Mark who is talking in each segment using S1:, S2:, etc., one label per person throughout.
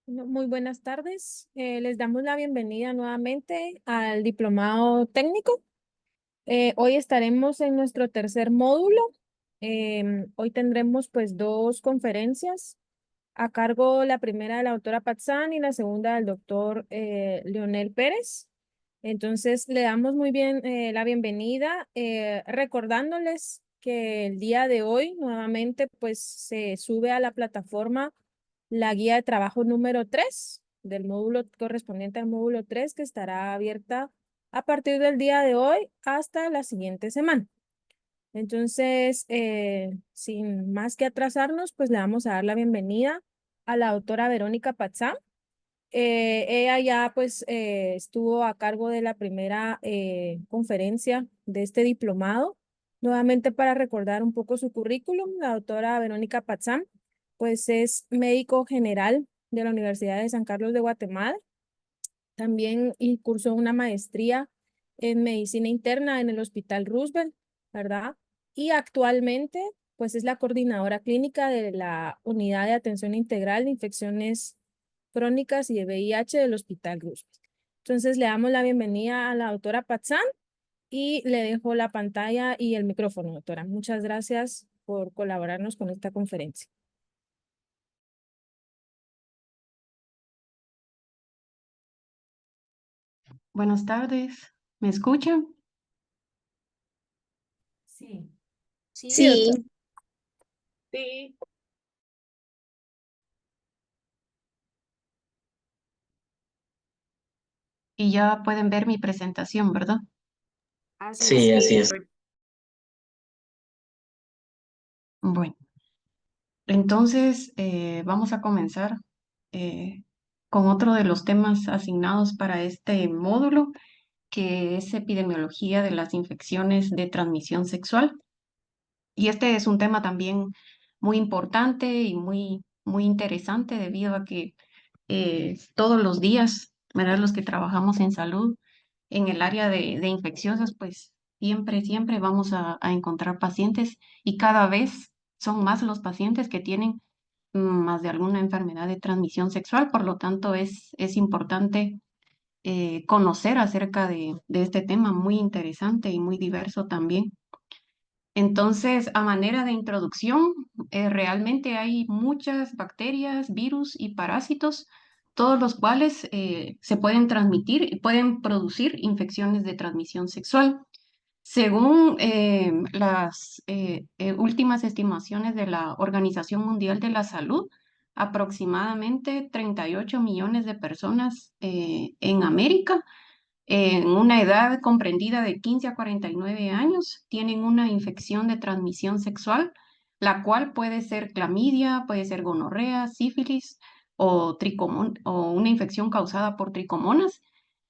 S1: Muy buenas tardes. Les damos la bienvenida nuevamente al diplomado técnico. Hoy estaremos en nuestro tercer módulo. Hoy tendremos pues dos conferencias a cargo, la primera de la doctora Patzán y la segunda del doctor Leonel Pérez. Entonces le damos muy bien la bienvenida, recordándoles que el día de hoy nuevamente pues se sube a la plataforma la guía de trabajo número 3 del módulo correspondiente al módulo 3 que estará abierta a partir del día de hoy hasta la siguiente semana. Entonces, sin más que atrasarnos, pues le vamos a dar la bienvenida a la doctora Verónica Patzán. Ella ya pues estuvo a cargo de la primera conferencia de este diplomado. Nuevamente para recordar un poco su currículum, la doctora Verónica Patzán pues es médico general de la Universidad de San Carlos de Guatemala. También cursó una maestría en medicina interna en el Hospital Roosevelt, ¿verdad? Y actualmente pues es la coordinadora clínica de la Unidad de Atención Integral de Infecciones Crónicas y de VIH del Hospital Roosevelt. Entonces le damos la bienvenida a la doctora Patzán y le dejo la pantalla y el micrófono, doctora. Muchas gracias por colaborarnos con esta conferencia.
S2: Buenas tardes, ¿me escuchan?
S1: Sí, sí, doctor.
S3: Sí,
S1: Sí.
S2: Y ya pueden ver mi presentación, ¿verdad?
S1: Así
S3: sí,
S1: es.
S3: así es.
S2: Bueno, entonces vamos a comenzar eh, con otro de los temas asignados para este módulo, que es epidemiología de las infecciones de transmisión sexual. Y este es un tema también muy importante y muy interesante debido a que todos los días, ¿verdad? Los que trabajamos en salud, en el área de infecciosas, pues siempre vamos a encontrar pacientes y cada vez son más los pacientes que tienen más de alguna enfermedad de transmisión sexual. Por lo tanto, es importante conocer acerca de este tema muy interesante y muy diverso también. Entonces, a manera de introducción, realmente hay muchas bacterias, virus y parásitos, todos los cuales se pueden transmitir y pueden producir infecciones de transmisión sexual. Según las últimas estimaciones de la Organización Mundial de la Salud, aproximadamente 38 millones de personas en América en una edad comprendida de 15 a 49 años, tienen una infección de transmisión sexual, la cual puede ser clamidia, puede ser gonorrea, sífilis o una infección causada por tricomonas.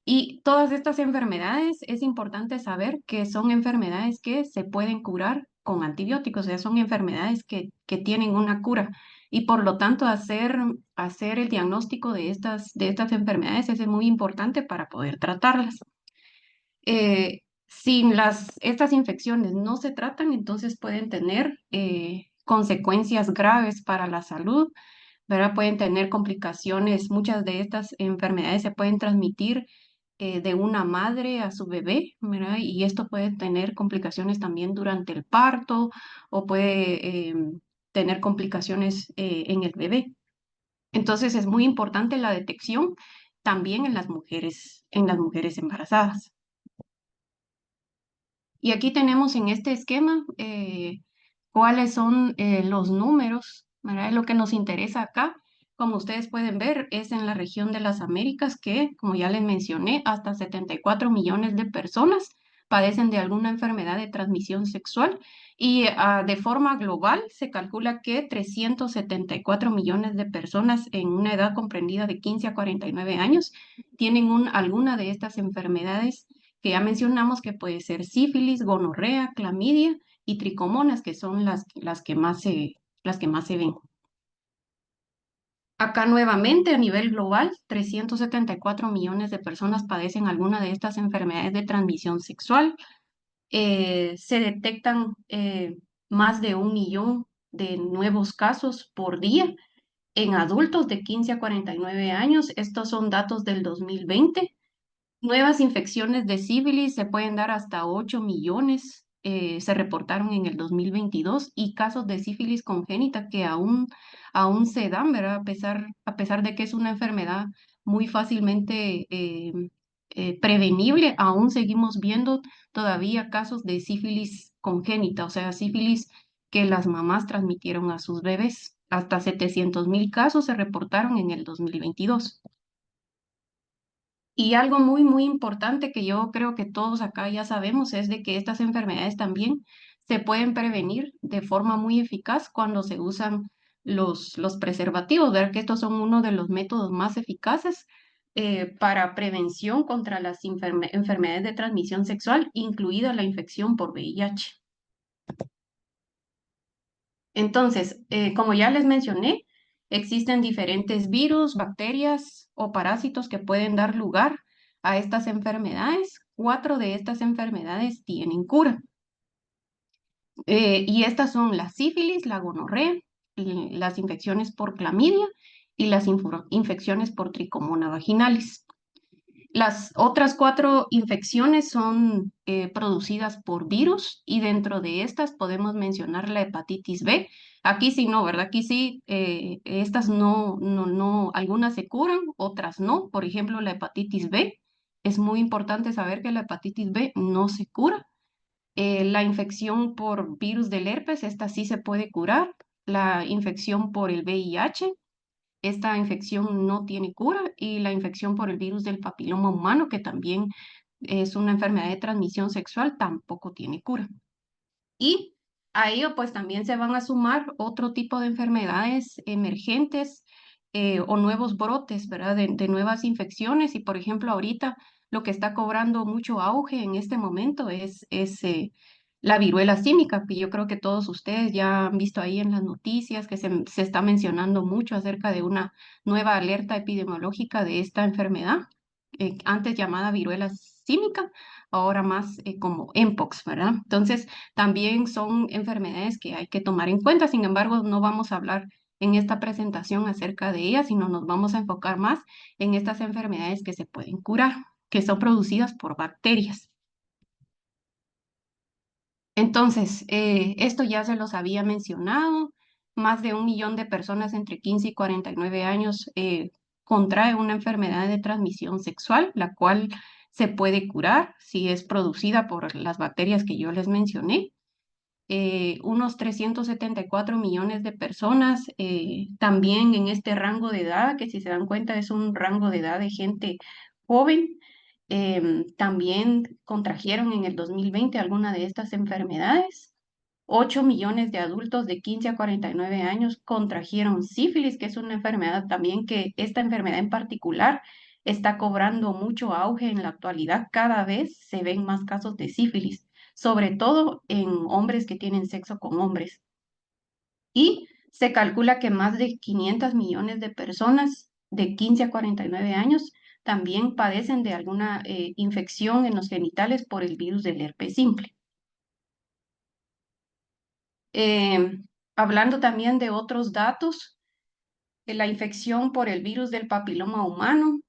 S2: Y todas estas enfermedades es importante saber que son enfermedades que se pueden curar con antibióticos, o sea, son enfermedades que tienen una cura. Y por lo tanto, hacer el diagnóstico de estas enfermedades es muy importante para poder tratarlas. Estas infecciones no se tratan, entonces pueden tener consecuencias graves para la salud, ¿verdad? Pueden tener complicaciones, muchas de estas enfermedades se pueden transmitir de una madre a su bebé, ¿verdad? Y esto puede tener complicaciones también durante el parto o puede tener complicaciones en el bebé. Entonces es muy importante la detección también en las mujeres embarazadas. Y aquí tenemos en este esquema cuáles son los números, ¿verdad? Lo que nos interesa acá, como ustedes pueden ver, es en la región de las Américas que, como ya les mencioné, hasta 74 millones de personas padecen de alguna enfermedad de transmisión sexual y de forma global se calcula que 374 millones de personas en una edad comprendida de 15 a 49 años tienen alguna de estas enfermedades que ya mencionamos, que puede ser sífilis, gonorrea, clamidia y tricomonas, que son las que más se ven. Acá nuevamente a nivel global, 374 millones de personas padecen alguna de estas enfermedades de transmisión sexual. Se detectan más de 1 millón de nuevos casos por día En adultos de 15 a 49 años, estos son datos del 2020. Nuevas infecciones de sífilis se pueden dar hasta 8 millones, se reportaron en el 2022 y casos de sífilis congénita que aún se dan, ¿verdad? A pesar de que es una enfermedad muy fácilmente prevenible, aún seguimos viendo todavía casos de sífilis congénita, o sea, sífilis que las mamás transmitieron a sus bebés. Hasta 700.000 casos se reportaron en el 2022. Y algo muy, muy importante que yo creo que todos acá ya sabemos es de que estas enfermedades también se pueden prevenir de forma muy eficaz cuando se usan los preservativos, ver que estos son uno de los métodos más eficaces para prevención contra las enfermedades de transmisión sexual, incluida la infección por VIH. Entonces, como ya les mencioné, existen diferentes virus, bacterias o parásitos que pueden dar lugar a estas enfermedades. 4 de estas enfermedades tienen cura. Y estas son la sífilis, la gonorrea, las infecciones por clamidia y las infecciones por tricomona vaginalis. Las otras 4 infecciones son producidas por virus y dentro de estas podemos mencionar la hepatitis B. Aquí sí no, ¿verdad? Aquí sí, estas no, algunas se curan, otras no. Por ejemplo, la hepatitis B. Es muy importante saber que la hepatitis B no se cura. La infección por virus del herpes, esta sí se puede curar. La infección por el VIH, esta infección no tiene cura y la infección por el virus del papiloma humano, que también es una enfermedad de transmisión sexual, tampoco tiene cura. Y a ello pues también se van a sumar otro tipo de enfermedades emergentes o nuevos brotes, ¿verdad? De nuevas infecciones y por ejemplo ahorita lo que está cobrando mucho auge en este momento es la viruela símica, que yo creo que todos ustedes ya han visto ahí en las noticias que se está mencionando mucho acerca de una nueva alerta epidemiológica de esta enfermedad, antes llamada viruela símica, ahora más como Mpox, ¿verdad? Entonces, también son enfermedades que hay que tomar en cuenta. Sin embargo, no vamos a hablar en esta presentación acerca de ellas, sino nos vamos a enfocar más en estas enfermedades que se pueden curar, que son producidas por bacterias. Entonces, esto ya se los había mencionado. Más de 1 millón de personas entre 15 y 49 años contrae una enfermedad de transmisión sexual, la cual se puede curar si es producida por las bacterias que yo les mencioné. Unos 374 millones de personas también en este rango de edad, que si se dan cuenta es un rango de edad de gente joven, también contrajeron en el 2020 alguna de estas enfermedades. 8 millones de adultos de 15 a 49 años contrajeron sífilis, que es una enfermedad también que esta enfermedad en particular está cobrando mucho auge en la actualidad. Cada vez se ven más casos de sífilis, sobre todo en hombres que tienen sexo con hombres. Y se calcula que más de 500 millones de personas de 15 a 49 años también padecen de alguna infección en los genitales por el virus del herpes simple. Eh, Hablando también de otros datos, la infección por el virus del papiloma humano,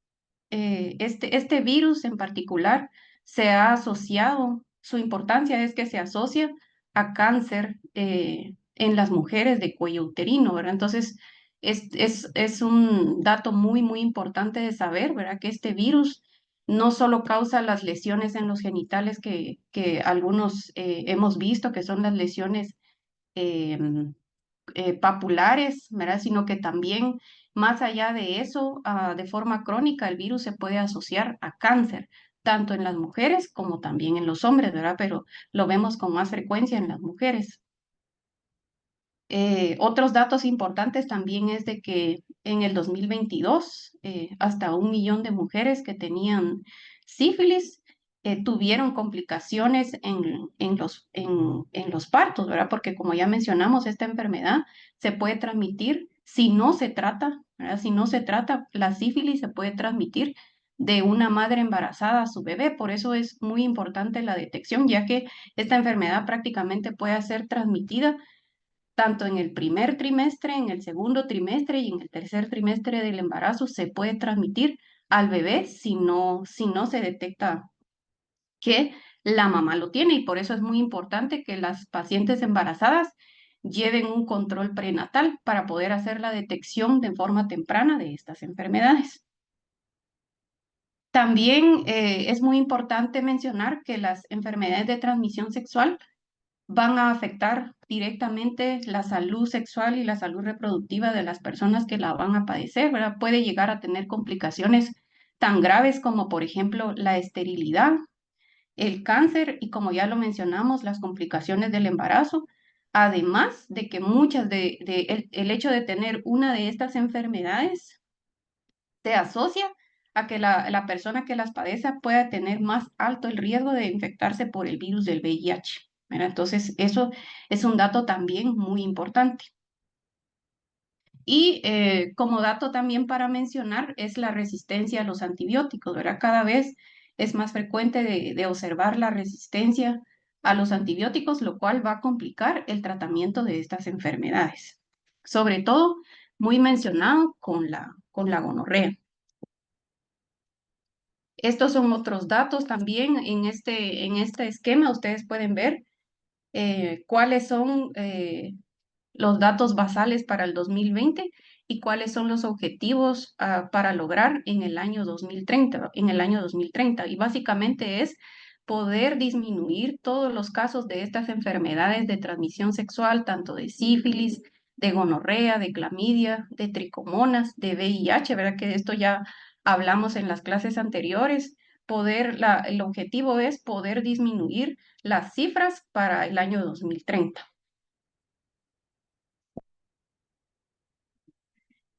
S2: este virus en particular se ha asociado, su importancia es que se asocia a cáncer en las mujeres de cuello uterino, ¿verdad? Entonces, es un dato muy, muy importante de saber, ¿verdad? Que este virus no solo causa las lesiones en los genitales que algunos hemos visto, que son las lesiones em, papulares, ¿verdad? Sino que también, más allá de eso, de forma crónica, el virus se puede asociar a cáncer, tanto en las mujeres como también en los hombres, ¿verdad? Pero lo vemos con más frecuencia en las mujeres. Otros datos importantes también es de que en el 2022 hasta 1 millón de mujeres que tenían sífilis tuvieron complicaciones en los partos, ¿verdad? Porque como ya mencionamos, esta enfermedad se puede transmitir si no se trata, ¿verdad? Si no se trata, la sífilis se puede transmitir de una madre embarazada a su bebé. Por eso es muy importante la detección, ya que esta enfermedad prácticamente puede ser transmitida tanto en el primer trimestre, en el segundo trimestre y en el tercer trimestre del embarazo se puede transmitir al bebé si no se detecta que la mamá lo tiene. Y por eso es muy importante que las pacientes embarazadas lleven un control prenatal para poder hacer la detección de forma temprana de estas enfermedades. También es muy importante mencionar que las enfermedades de transmisión sexual van a afectar directamente la salud sexual y la salud reproductiva de las personas que la van a padecer, ¿verdad? Puede llegar a tener complicaciones tan graves como, por ejemplo, la esterilidad, el cáncer y, como ya lo mencionamos, las complicaciones del embarazo. Además de que muchas el hecho de tener una de estas enfermedades se asocia a que la persona que las padece pueda tener más alto el riesgo de infectarse por el virus del VIH, ¿verdad? Entonces, eso es un dato también muy importante. Y como dato también para mencionar es la resistencia a los antibióticos, ¿verdad? Cada vez es más frecuente de observar la resistencia a los antibióticos, lo cual va a complicar el tratamiento de estas enfermedades. Sobre todo, muy mencionado con la gonorrea. Estos son otros datos también en este esquema. Ustedes pueden ver cuáles son los datos basales para el 2020 y cuáles son los objetivos para lograr en el año 2030, en el año 2030. Y básicamente es poder disminuir todos los casos de estas enfermedades de transmisión sexual, tanto de sífilis, de gonorrea, de clamidia, de tricomonas, de VIH, ¿verdad? Que de esto ya hablamos en las clases anteriores. El objetivo es poder disminuir las cifras para el año 2030.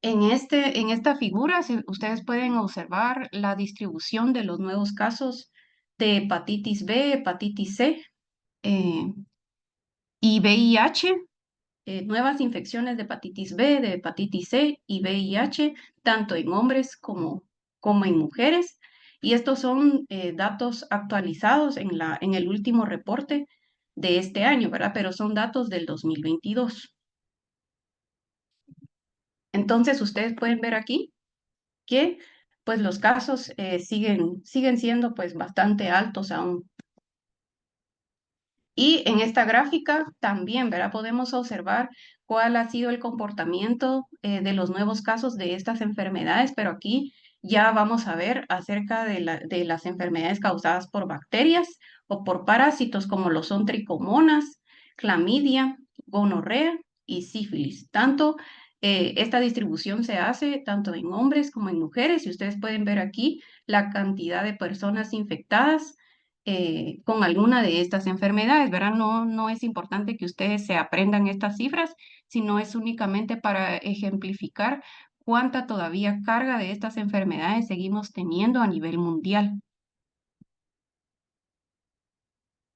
S2: En esta figura, ustedes pueden observar la distribución de los nuevos casos de hepatitis B, hepatitis C eh, y VIH, nuevas infecciones de hepatitis B, de hepatitis C y VIH, tanto en hombres como en mujeres. Y estos son datos actualizados en el último reporte de este año, ¿verdad? Pero son datos del 2022. Entonces, ustedes pueden ver aquí que pues los casos siguen siendo pues bastante altos aún. Y en esta gráfica también, ¿verdad? Podemos observar cuál ha sido el comportamiento de los nuevos casos de estas enfermedades, pero aquí ya vamos a ver acerca de las enfermedades causadas por bacterias o por parásitos como lo son tricomonas, clamidia, gonorrea y sífilis. Esta distribución se hace tanto en hombres como en mujeres y ustedes pueden ver aquí la cantidad de personas infectadas con alguna de estas enfermedades, ¿verdad? No es importante que ustedes se aprendan estas cifras, sino es únicamente para ejemplificar cuánta todavía carga de estas enfermedades seguimos teniendo a nivel mundial.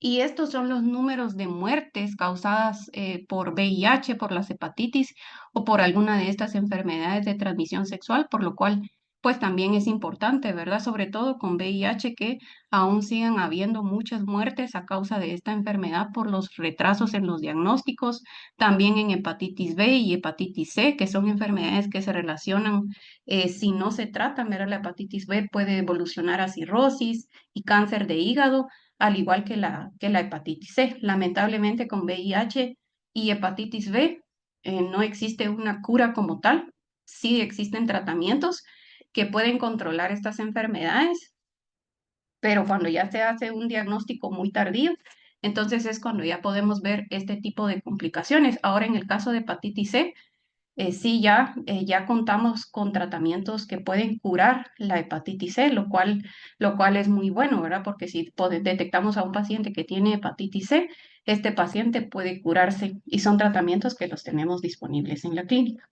S2: Y estos son los números de muertes causadas por VIH, por las hepatitis o por alguna de estas enfermedades de transmisión sexual, por lo cual, pues también es importante, ¿verdad? Sobre todo con VIH, que aún sigan habiendo muchas muertes a causa de esta enfermedad por los retrasos en los diagnósticos, también en hepatitis B y hepatitis C, que son enfermedades que se relacionan, si no se tratan, ¿verdad? La hepatitis B puede evolucionar a cirrosis y cáncer de hígado al igual que que la hepatitis C. Lamentablemente con VIH y hepatitis B no existe una cura como tal. Sí existen tratamientos que pueden controlar estas enfermedades, pero cuando ya se hace un diagnóstico muy tardío, entonces es cuando ya podemos ver este tipo de complicaciones. Ahora en el caso de hepatitis C, sí, ya contamos con tratamientos que pueden curar la hepatitis C, lo cual es muy bueno, ¿verdad? Porque si detectamos a un paciente que tiene hepatitis C, este paciente puede curarse y son tratamientos que los tenemos disponibles en la clínica.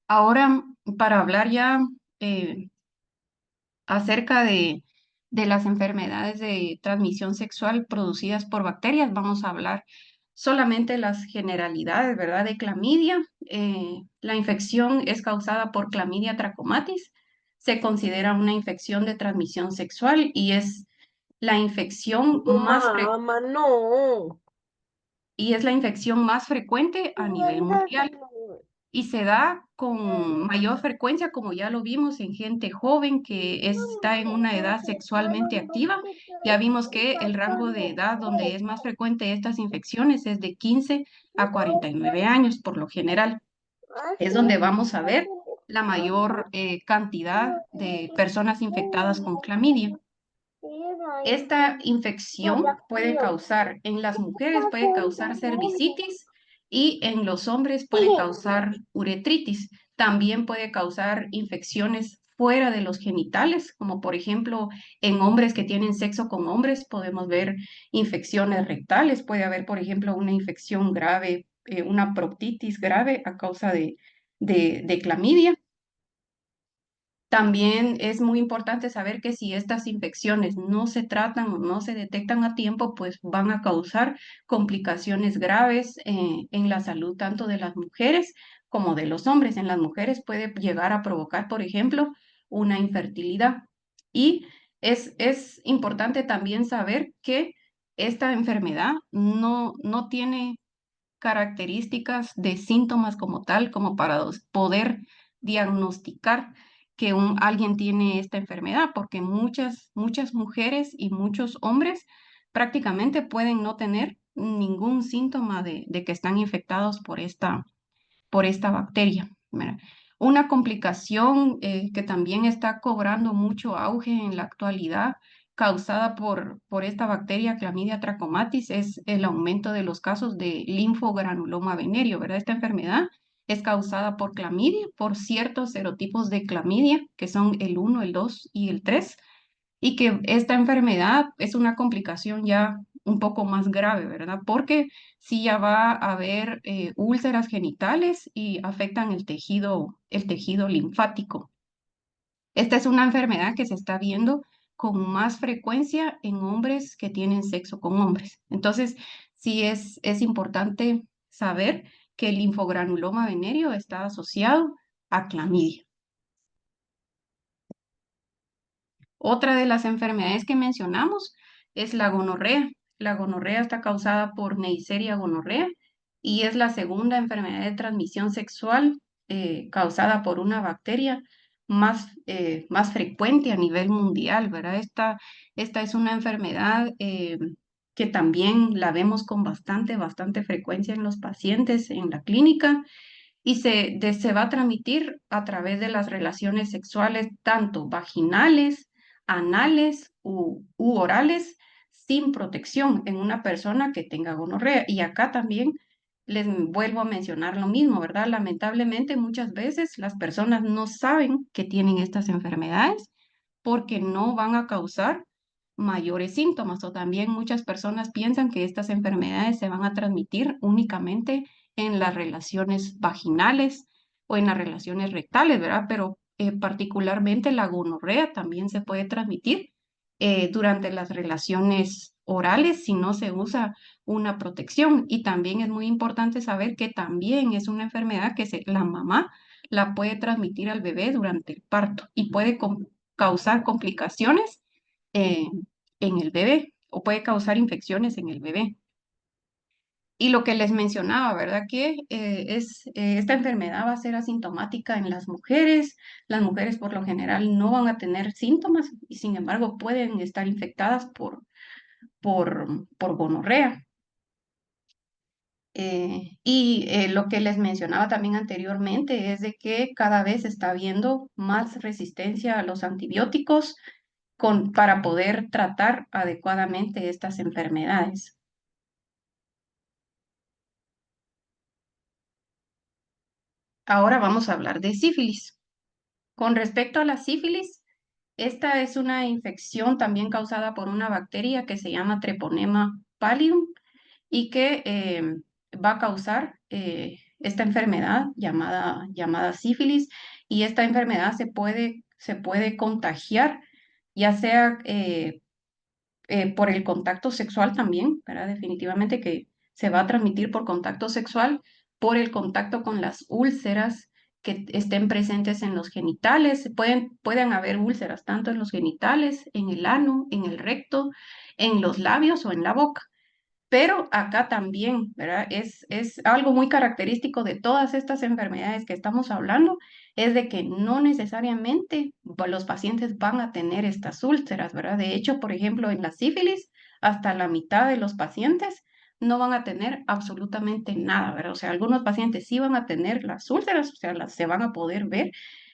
S2: Ahora, para hablar ya eh, acerca de las enfermedades de transmisión sexual producidas por bacterias, vamos a hablar solamente las generalidades, ¿verdad? De clamidia. La infección es causada por Clamidia trachomatis. Se considera una infección de transmisión sexual y es la infección
S3: No, mamá, no.
S2: y es la infección más frecuente a nivel mundial y se da con mayor frecuencia, como ya lo vimos, en gente joven que está en una edad sexualmente activa. Ya vimos que el rango de edad donde es más frecuente estas infecciones es de 15 a 49 años por lo general. Es donde vamos a ver la mayor cantidad de personas infectadas con clamidia. Esta infección puede causar, en las mujeres puede causar cervicitis y en los hombres puede causar uretritis. También puede causar infecciones fuera de los genitales, como por ejemplo en hombres que tienen sexo con hombres podemos ver infecciones rectales. Puede haber, por ejemplo, una infección grave, una proctitis grave a causa de clamidia. También es muy importante saber que si estas infecciones no se tratan o no se detectan a tiempo, pues van a causar complicaciones graves en la salud tanto de las mujeres como de los hombres. En las mujeres puede llegar a provocar, por ejemplo, una infertilidad. Y es importante también saber que esta enfermedad no tiene características de síntomas como tal, como para poder diagnosticar que alguien tiene esta enfermedad, porque muchas mujeres y muchos hombres prácticamente pueden no tener ningún síntoma de que están infectados por esta bacteria. ¿Verdad? Una complicación que también está cobrando mucho auge en la actualidad, causada por esta bacteria Clamidia trachomatis, es el aumento de los casos de linfogranuloma venéreo, ¿verdad? Esta enfermedad es causada por clamidia, por ciertos serotipos de clamidia, que son el 1, el 2 y el 3 y que esta enfermedad es una complicación ya un poco más grave, ¿verdad? Porque sí ya va a haber úlceras genitales y afectan el tejido linfático. Esta es una enfermedad que se está viendo con más frecuencia en hombres que tienen sexo con hombres. Entonces, sí es importante saber que el linfogranuloma venéreo está asociado a clamidia. Otra de las enfermedades que mencionamos es la gonorrea. La gonorrea está causada por Neisseria gonorrea y es la segunda enfermedad de transmisión sexual causada por una bacteria más frecuente a nivel mundial, ¿verdad? Esta es una enfermedad que también la vemos con bastante frecuencia en los pacientes en la clínica y se va a transmitir a través de las relaciones sexuales, tanto vaginales, anales u orales, sin protección en una persona que tenga gonorrea. Y acá también les vuelvo a mencionar lo mismo, ¿verdad? Lamentablemente muchas veces las personas no saben que tienen estas enfermedades porque no van a causar mayores síntomas o también muchas personas piensan que estas enfermedades se van a transmitir únicamente en las relaciones vaginales o en las relaciones rectales, ¿verdad? Pero particularmente la gonorrea también se puede transmitir durante las relaciones orales si no se usa una protección. Y también es muy importante saber que también es una enfermedad que la mamá la puede transmitir al bebé durante el parto y puede causar complicaciones eh, en el bebé o puede causar infecciones en el bebé. Y lo que les mencionaba, ¿verdad? Que esta enfermedad va a ser asintomática en las mujeres. Las mujeres por lo general no van a tener síntomas y sin embargo pueden estar infectadas por gonorrea. Lo que les mencionaba también anteriormente es de que cada vez está habiendo más resistencia a los antibióticos para poder tratar adecuadamente estas enfermedades. Ahora vamos a hablar de sífilis. Con respecto a la sífilis, esta es una infección también causada por una bacteria que se llama Treponema pallidum y que va a causar esta enfermedad llamada sífilis. Y esta enfermedad se puede contagiar, ya sea por el contacto sexual también, ¿verdad? Definitivamente que se va a transmitir por contacto sexual, por el contacto con las úlceras que estén presentes en los genitales. Pueden haber úlceras tanto en los genitales, en el ano, en el recto, en los labios o en la boca. Pero acá también, ¿verdad? Es algo muy característico de todas estas enfermedades que estamos hablando, es de que no necesariamente los pacientes van a tener estas úlceras, ¿verdad? De hecho, por ejemplo, en la sífilis, hasta la mitad de los pacientes no van a tener absolutamente nada, ¿verdad? O sea, algunos pacientes sí van a tener las úlceras, o sea, se van a poder ver,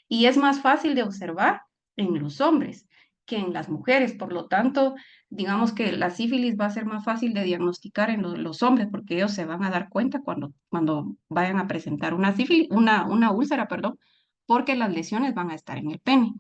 S2: y es más fácil de observar en los hombres que en las mujeres. Por lo tanto, digamos que la sífilis va a ser más fácil de diagnosticar en los hombres porque ellos se van a dar cuenta cuando vayan a presentar una sífilis, una úlcera, perdón, porque las lesiones van a estar en el pene.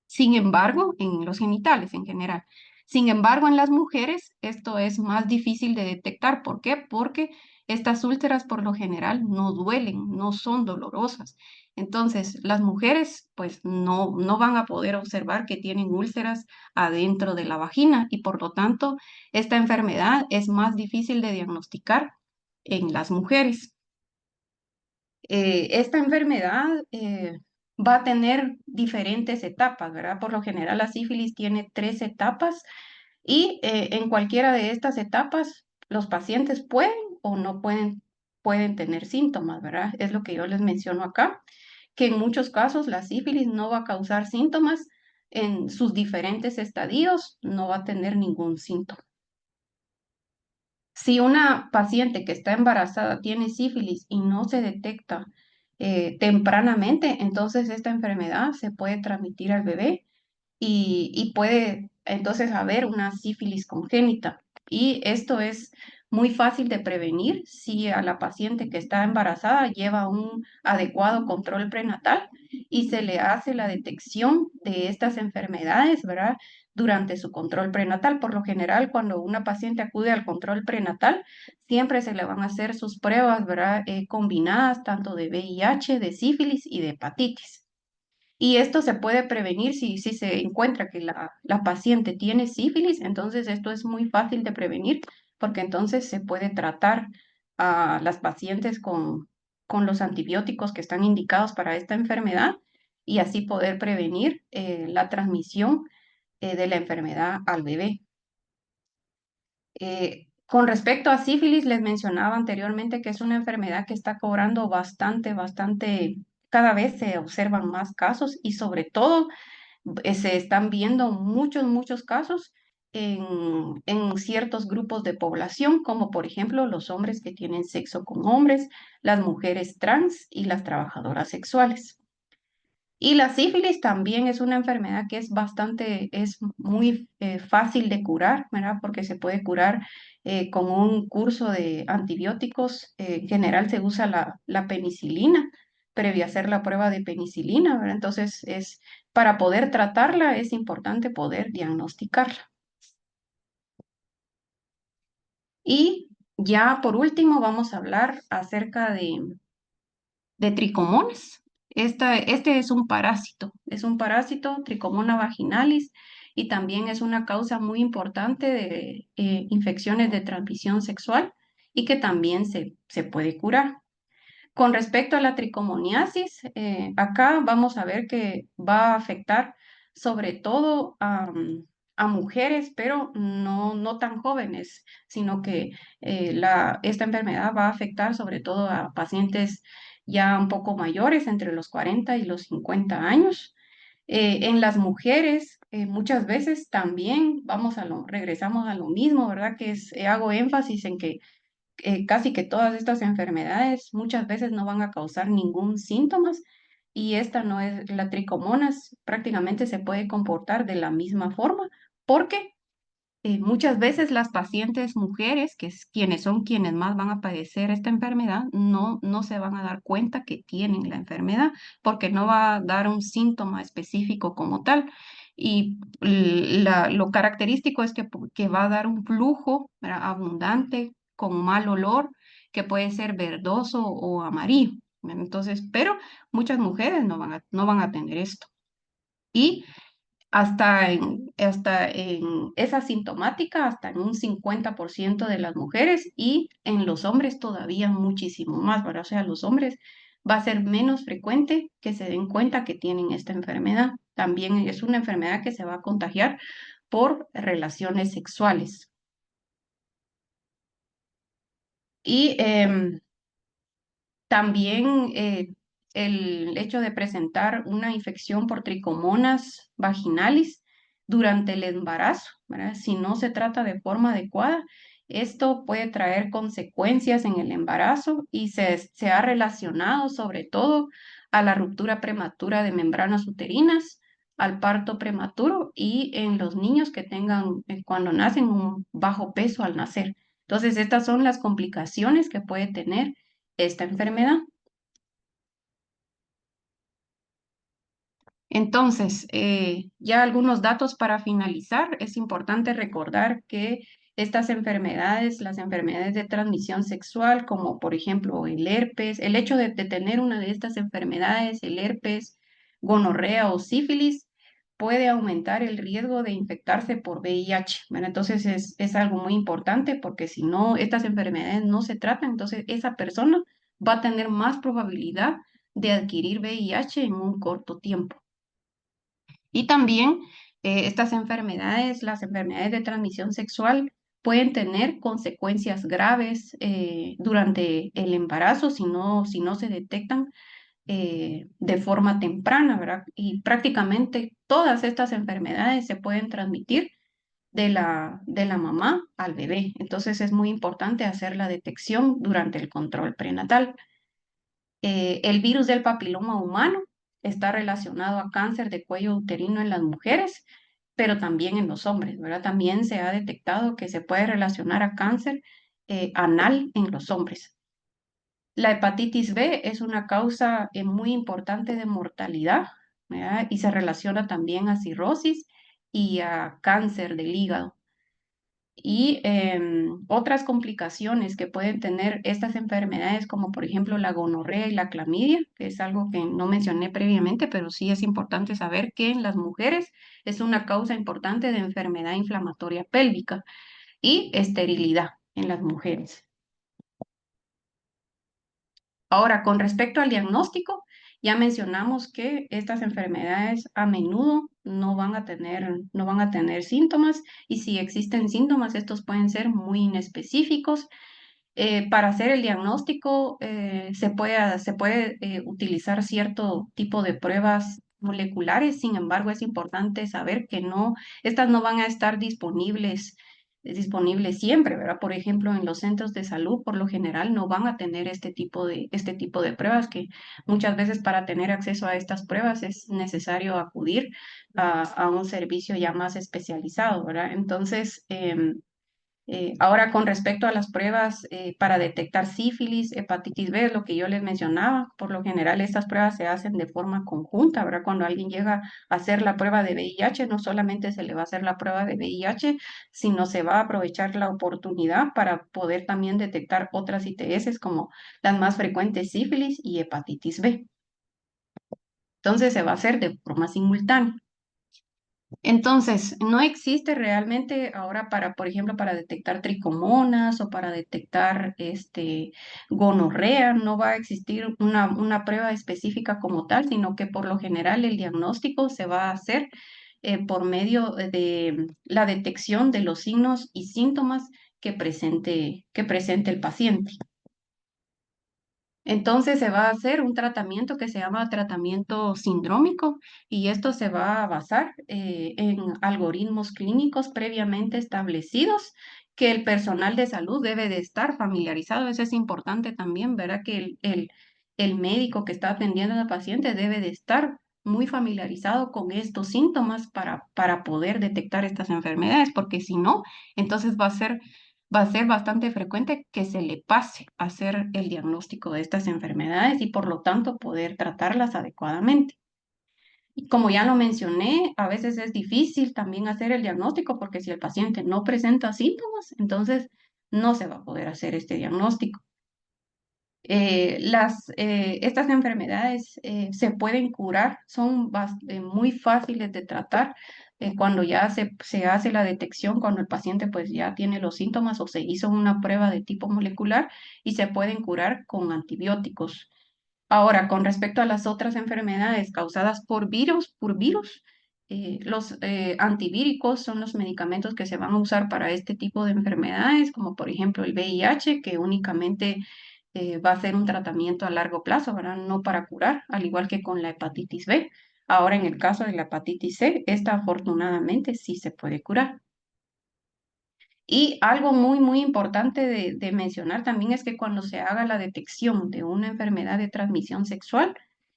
S2: Sin embargo, en los genitales en general. Sin embargo, en las mujeres esto es más difícil de detectar. ¿Por qué? Porque estas úlceras por lo general no duelen, no son dolorosas. Entonces, las mujeres pues no van a poder observar que tienen úlceras adentro de la vagina y por lo tanto esta enfermedad es más difícil de diagnosticar en las mujeres. Esta enfermedad va a tener diferentes etapas, ¿verdad? Por lo general la sífilis tiene 3 etapas y en cualquiera de estas etapas los pacientes pueden o no pueden tener síntomas, ¿verdad? Es lo que yo les menciono acá, que en muchos casos la sífilis no va a causar síntomas en sus diferentes estadios, no va a tener ningún síntoma. Si una paciente que está embarazada tiene sífilis y no se detecta tempranamente, entonces esta enfermedad se puede transmitir al bebé y puede entonces haber una sífilis congénita. Y esto es muy fácil de prevenir si a la paciente que está embarazada lleva un adecuado control prenatal y se le hace la detección de estas enfermedades, ¿verdad? Durante su control prenatal. Por lo general, cuando una paciente acude al control prenatal, siempre se le van a hacer sus pruebas, ¿verdad? Combinadas, tanto de VIH, de sífilis y de hepatitis. Y esto se puede prevenir si se encuentra que la paciente tiene sífilis, entonces esto es muy fácil de prevenir porque entonces se puede tratar a las pacientes con los antibióticos que están indicados para esta enfermedad y así poder prevenir la transmisión de la enfermedad al bebé. Con respecto a sífilis, les mencionaba anteriormente que es una enfermedad que está cobrando bastante, cada vez se observan más casos y sobre todo se están viendo muchos casos en ciertos grupos de población, como por ejemplo los hombres que tienen sexo con hombres, las mujeres trans y las trabajadoras sexuales. Y la sífilis también es una enfermedad que es muy fácil de curar, ¿verdad? Porque se puede curar con un curso de antibióticos. En general se usa la penicilina, previa hacer la prueba de penicilina, ¿verdad? Entonces, para poder tratarla es importante poder diagnosticarla. Y ya por último vamos a hablar acerca de tricomonas. Este es un parásito, Tricomona vaginalis, y también es una causa muy importante de infecciones de transmisión sexual y que también se puede curar. Con respecto a la tricomoniasis, acá vamos a ver que va a afectar sobre todo a mujeres, pero no tan jóvenes, sino que esta enfermedad va a afectar sobre todo a pacientes ya un poco mayores, entre los 40 y los 50 años. En las mujeres, muchas veces también regresamos a lo mismo, ¿verdad? Hago énfasis en que casi que todas estas enfermedades muchas veces no van a causar ningún síntomas y esta no es la tricomonas, prácticamente se puede comportar de la misma forma porque muchas veces las pacientes mujeres, que es quienes más van a padecer esta enfermedad, no se van a dar cuenta que tienen la enfermedad porque no va a dar un síntoma específico como tal. Y lo característico es que va a dar un flujo, ¿verdad?, abundante, con mal olor, que puede ser verdoso o amarillo. Entonces, pero muchas mujeres no van a tener esto. Y es asintomática hasta en un 50% de las mujeres y en los hombres todavía muchísimo más, ¿verdad? O sea, los hombres va a ser menos frecuente que se den cuenta que tienen esta enfermedad. También es una enfermedad que se va a contagiar por relaciones sexuales. Y también el hecho de presentar una infección por tricomonas vaginalis durante el embarazo, ¿verdad? Si no se trata de forma adecuada, esto puede traer consecuencias en el embarazo y se ha relacionado sobre todo a la ruptura prematura de membranas uterinas, al parto prematuro y en los niños que tengan, cuando nacen, un bajo peso al nacer. Entonces, estas son las complicaciones que puede tener esta enfermedad. Entonces, ya algunos datos para finalizar. Es importante recordar que estas enfermedades, las enfermedades de transmisión sexual, como por ejemplo el herpes, el hecho de tener una de estas enfermedades, el herpes, gonorrea o sífilis, puede aumentar el riesgo de infectarse por VIH. Bueno, entonces es algo muy importante porque si no, estas enfermedades no se tratan, entonces esa persona va a tener más probabilidad de adquirir VIH en un corto tiempo. Y también estas enfermedades, las enfermedades de transmisión sexual, pueden tener consecuencias graves durante el embarazo si no se detectan de forma temprana, ¿verdad? Y prácticamente todas estas enfermedades se pueden transmitir de la mamá al bebé. Entonces es muy importante hacer la detección durante el control prenatal. El virus del papiloma humano está relacionado a cáncer de cuello uterino en las mujeres, pero también en los hombres, ¿verdad? También se ha detectado que se puede relacionar a cáncer anal en los hombres. La hepatitis B es una causa muy importante de mortalidad, ¿verdad? Y se relaciona también a cirrosis y a cáncer del hígado. Y otras complicaciones que pueden tener estas enfermedades, como por ejemplo la gonorrea y la clamidia, que es algo que no mencioné previamente, pero sí es importante saber que en las mujeres es una causa importante de enfermedad inflamatoria pélvica y esterilidad en las mujeres. Ahora, con respecto al diagnóstico, ya mencionamos que estas enfermedades a menudo no van a tener síntomas y si existen síntomas, estos pueden ser muy inespecíficos. Para hacer el diagnóstico se puede utilizar cierto tipo de pruebas moleculares, sin embargo es importante saber que no, estas no van a estar disponibles siempre, ¿verdad? Por ejemplo, en los centros de salud, por lo general, no van a tener este tipo de pruebas, que muchas veces para tener acceso a estas pruebas es necesario acudir a un servicio ya más especializado, ¿verdad? Entonces, ahora, con respecto a las pruebas para detectar sífilis, hepatitis B, es lo que yo les mencionaba. Por lo general, estas pruebas se hacen de forma conjunta, ¿verdad? Cuando alguien llega a hacer la prueba de VIH, no solamente se le va a hacer la prueba de VIH, sino se va a aprovechar la oportunidad para poder también detectar otras ITS como las más frecuentes sífilis y hepatitis B. Entonces, se va a hacer de forma simultánea. Entonces, no existe realmente ahora para, por ejemplo, para detectar tricomonas o para detectar gonorrea, no va a existir una prueba específica como tal, sino que por lo general el diagnóstico se va a hacer por medio de la detección de los signos y síntomas que presente el paciente. Entonces se va a hacer un tratamiento que se llama tratamiento sindrómico y esto se va a basar en algoritmos clínicos previamente establecidos que el personal de salud debe de estar familiarizado. Eso es importante también, ¿verdad? Que el médico que está atendiendo a la paciente debe de estar muy familiarizado con estos síntomas para poder detectar estas enfermedades, porque si no, entonces va a ser bastante frecuente que se le pase a hacer el diagnóstico de estas enfermedades y por lo tanto poder tratarlas adecuadamente. Y como ya lo mencioné, a veces es difícil también hacer el diagnóstico porque si el paciente no presenta síntomas, entonces no se va a poder hacer este diagnóstico. Estas enfermedades se pueden curar, son muy fáciles de tratar cuando ya se hace la detección, cuando el paciente pues ya tiene los síntomas o se hizo una prueba de tipo molecular y se pueden curar con antibióticos. Ahora, con respecto a las otras enfermedades causadas por virus, los antivíricos son los medicamentos que se van a usar para este tipo de enfermedades, como por ejemplo el VIH, que únicamente va a ser un tratamiento a largo plazo, ¿verdad? No para curar, al igual que con la hepatitis B. Ahora, en el caso de la hepatitis C, esta afortunadamente sí se puede curar. Y algo muy, muy importante de mencionar también es que cuando se haga la detección de una enfermedad de transmisión sexual,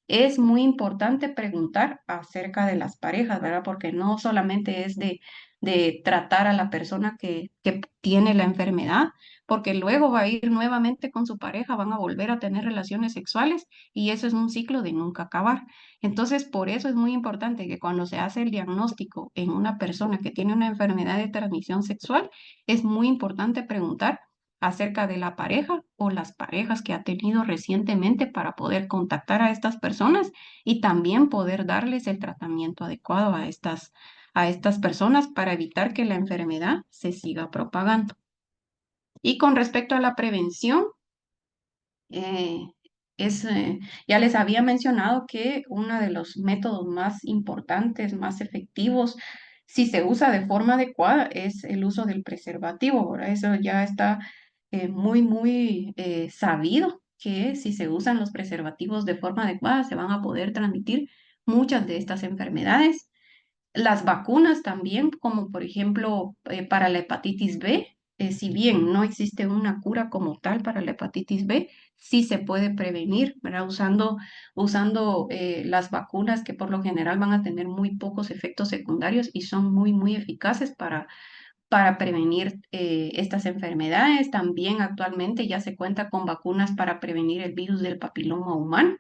S2: es muy importante preguntar acerca de las parejas, ¿verdad? Porque no solamente es de tratar a la persona que tiene la enfermedad, porque luego va a ir nuevamente con su pareja, van a volver a tener relaciones sexuales y eso es un ciclo de nunca acabar. Entonces, por eso es muy importante que cuando se hace el diagnóstico en una persona que tiene una enfermedad de transmisión sexual, es muy importante preguntar acerca de la pareja o las parejas que ha tenido recientemente para poder contactar a estas personas y también poder darles el tratamiento adecuado a estas personas para evitar que la enfermedad se siga propagando. Y con respecto a la prevención, eh, es, ya les había mencionado que uno de los métodos más importantes, más efectivos, si se usa de forma adecuada, es el uso del preservativo. ¿Verdad? Eso ya está muy, muy sabido que si se usan los preservativos de forma adecuada, se van a poder transmitir muchas de estas enfermedades. Las vacunas también, como por ejemplo para la hepatitis B, si bien no existe una cura como tal para la hepatitis B, sí se puede prevenir, ¿verdad? Usando las vacunas que por lo general van a tener muy pocos efectos secundarios y son muy, muy eficaces para prevenir estas enfermedades. También actualmente ya se cuenta con vacunas para prevenir el virus del papiloma humano.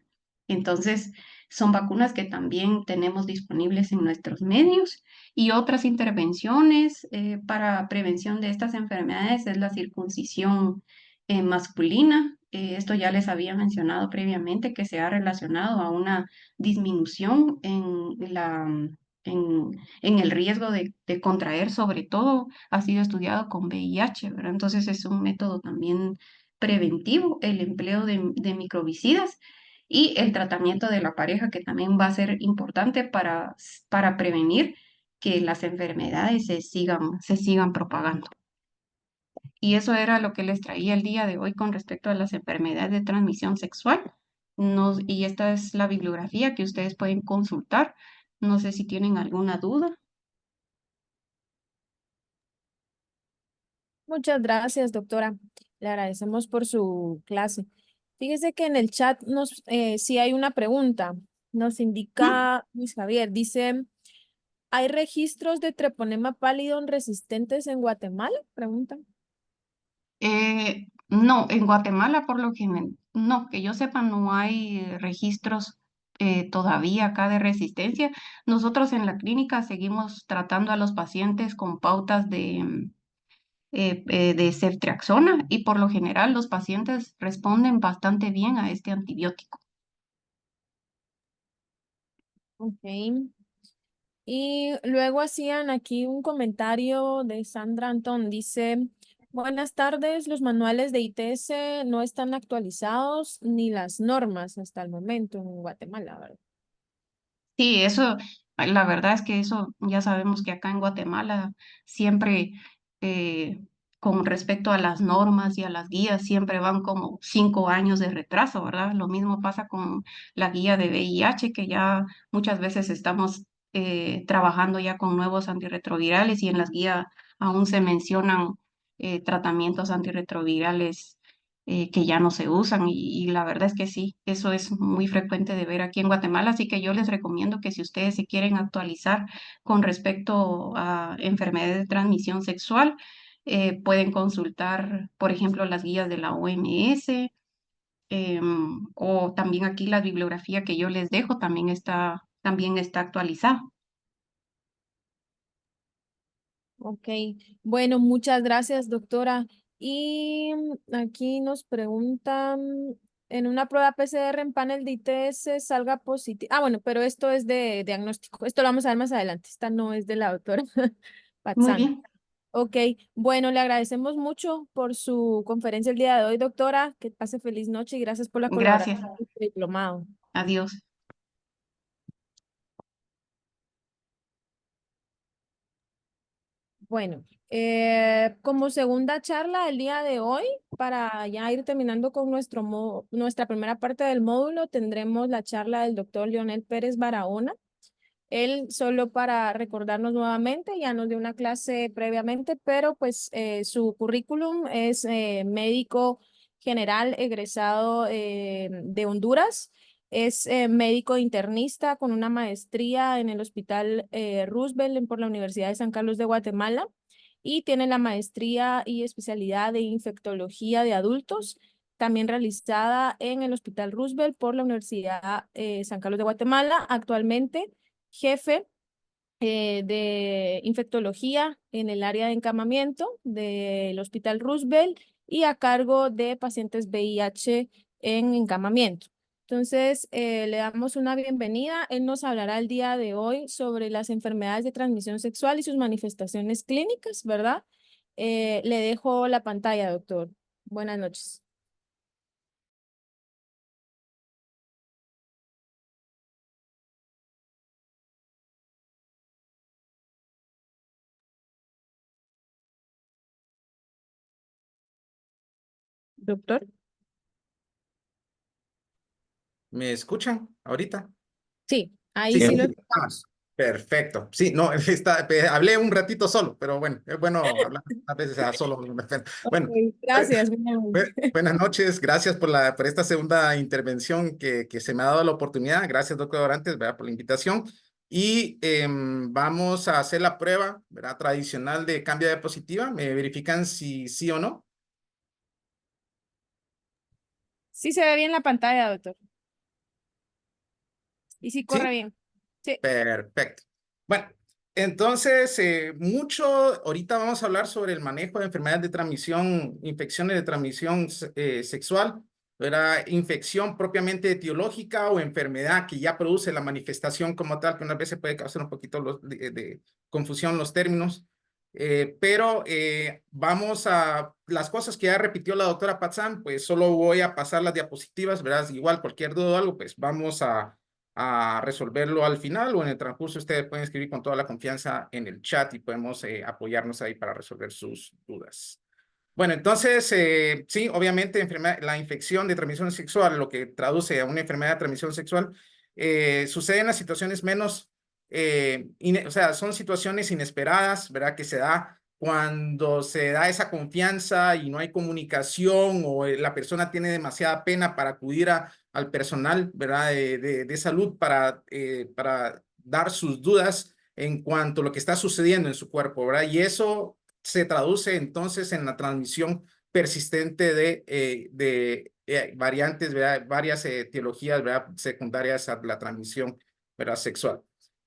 S2: Entonces, son vacunas que también tenemos disponibles en nuestros medios. Y otras intervenciones para prevención de estas enfermedades es la circuncisión masculina. Esto ya les había mencionado previamente que se ha relacionado a una disminución en el riesgo de contraer, sobre todo ha sido estudiado con VIH, ¿verdad? Entonces es un método también preventivo, el empleo de microvicidas y el tratamiento de la pareja, que también va a ser importante para prevenir que las enfermedades se sigan propagando. Y eso era lo que les traía el día de hoy con respecto a las enfermedades de transmisión sexual. Y esta es la bibliografía que ustedes pueden consultar. No sé si tienen alguna duda.
S1: Muchas gracias, doctora. Le agradecemos por su clase. Fíjese que en el chat sí hay una pregunta. Nos
S2: ¿Mm?
S1: indica Luis Javier, dice, ¿hay registros de treponema pallidum resistentes en Guatemala? Pregunta.
S2: No, en Guatemala por lo general, no, que yo sepa, no hay registros todavía acá de resistencia. Nosotros en la clínica seguimos tratando a los pacientes con pautas de ceftriaxona y por lo general los pacientes responden bastante bien a este antibiótico.
S1: Ok. Y luego hacían aquí un comentario de Sandra Antón. Dice, buenas tardes, los manuales de ITS no están actualizados ni las normas hasta el momento en Guatemala, ¿verdad?
S2: Sí, eso, la verdad es que eso ya sabemos que acá en Guatemala siempre, eh, con respecto a las normas y a las guías, siempre van como 5 años de retraso, ¿verdad? Lo mismo pasa con la guía de VIH, que ya muchas veces estamos trabajando ya con nuevos antirretrovirales y en las guías aún se mencionan tratamientos antirretrovirales que ya no se usan y la verdad es que sí, eso es muy frecuente de ver aquí en Guatemala, así que yo les recomiendo que si ustedes se quieren actualizar con respecto a enfermedades de transmisión sexual, pueden consultar, por ejemplo, las guías de la OMS o también aquí la bibliografía que yo les dejo también está actualizada.
S1: Ok, bueno, muchas gracias, doctora. Y aquí nos preguntan, en una prueba PCR en panel de ITS salga positivo. Ah, bueno, pero esto es de diagnóstico. Esto lo vamos a ver más adelante. Esta no es de la doctora
S2: Muy
S1: Patzán.
S2: bien.
S1: Ok, bueno, le agradecemos mucho por su conferencia el día de hoy, doctora. Que pase feliz noche y gracias por la
S2: Gracias.
S1: colaboración con este diplomado.
S2: Adiós.
S1: Bueno, como segunda charla del día de hoy, para ya ir terminando con nuestra primera parte del módulo, tendremos la charla del doctor Leonel Pérez Barahona. Él, solo para recordarnos nuevamente, ya nos dio una clase previamente, pero pues su currículum es médico general egresado de Honduras. Es médico internista con una maestría en el Hospital Roosevelt por la Universidad de San Carlos de Guatemala y tiene la maestría y especialidad de infectología de adultos, también realizada en el Hospital Roosevelt por la Universidad San Carlos de Guatemala. Actualmente jefe de infectología en el área de encamamiento del Hospital Roosevelt y a cargo de pacientes VIH en encamamiento. Entonces, le damos una bienvenida. Él nos hablará el día de hoy sobre las enfermedades de transmisión sexual y sus manifestaciones clínicas, ¿verdad? Le dejo la pantalla, doctor. Buenas noches. Doctor.
S4: ¿Me escuchan ahorita?
S1: Sí, ahí
S4: Sí,
S1: sí
S4: sí,
S1: lo
S4: sí. Perfecto. Sí, no, hablé un ratito solo, pero bueno, es bueno hablar a veces solo.
S1: Ok,
S4: Bueno,
S1: gracias. Muy amable.
S4: buenas noches. Gracias por esta segunda intervención que se me ha dado la oportunidad. Gracias, doctor Dorantes, ¿verdad? Por la invitación. Y vamos a hacer la prueba, ¿verdad? Tradicional de cambio de diapositiva. ¿Me verifican si sí o no?
S1: Sí se ve bien la pantalla, doctor. Y sí corre
S4: ¿Sí?
S1: bien. Sí.
S4: Perfecto. Bueno, entonces, ahorita vamos a hablar sobre el manejo de enfermedades de transmisión, infecciones de transmisión sexual, ¿verdad? Infección propiamente etiológica o enfermedad que ya produce la manifestación como tal, que unas veces puede causar un poquito de confusión los términos. Pero vamos a las cosas que ya repitió la doctora Patzán, pues solo voy a pasar las diapositivas, ¿verdad? Igual cualquier duda o algo, pues vamos a resolverlo al final o en el transcurso. Ustedes pueden escribir con toda la confianza en el chat y podemos apoyarnos ahí para resolver sus dudas. Bueno, entonces, sí, obviamente la infección de transmisión sexual, lo que traduce a una enfermedad de transmisión sexual, sucede en las situaciones menos, o sea, son situaciones inesperadas, ¿verdad? Que se da cuando se da esa confianza y no hay comunicación o la persona tiene demasiada pena para acudir al personal, ¿verdad? De salud para dar sus dudas en cuanto a lo que está sucediendo en su cuerpo, ¿verdad? Y eso se traduce entonces en la transmisión persistente de variantes, ¿verdad? Varias etiologías, ¿verdad? Secundarias a la transmisión, ¿verdad? Sexual.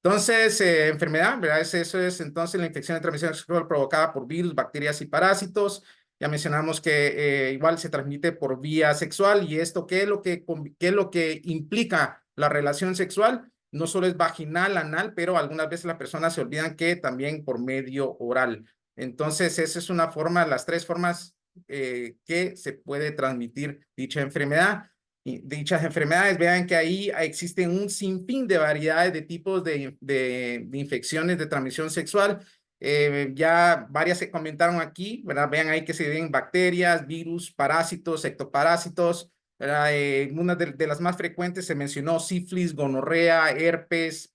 S4: Entonces, enfermedad, ¿verdad? Eso es entonces la infección de transmisión sexual provocada por virus, bacterias y parásitos. Ya mencionamos que igual se transmite por vía sexual. ¿Y esto qué es lo que implica la relación sexual? No solo es vaginal, anal, pero algunas veces las personas se olvidan que también por medio oral. Entonces, esa es una forma, las tres formas que se puede transmitir dicha enfermedad. Y dichas enfermedades, vean que ahí existen un sinfín de variedades de tipos de infecciones de transmisión sexual. Ya varias se comentaron aquí, ¿verdad? Vean ahí que se ven bacterias, virus, parásitos, ectoparásitos, ¿verdad? Una de las más frecuentes se mencionó sífilis, gonorrea, herpes,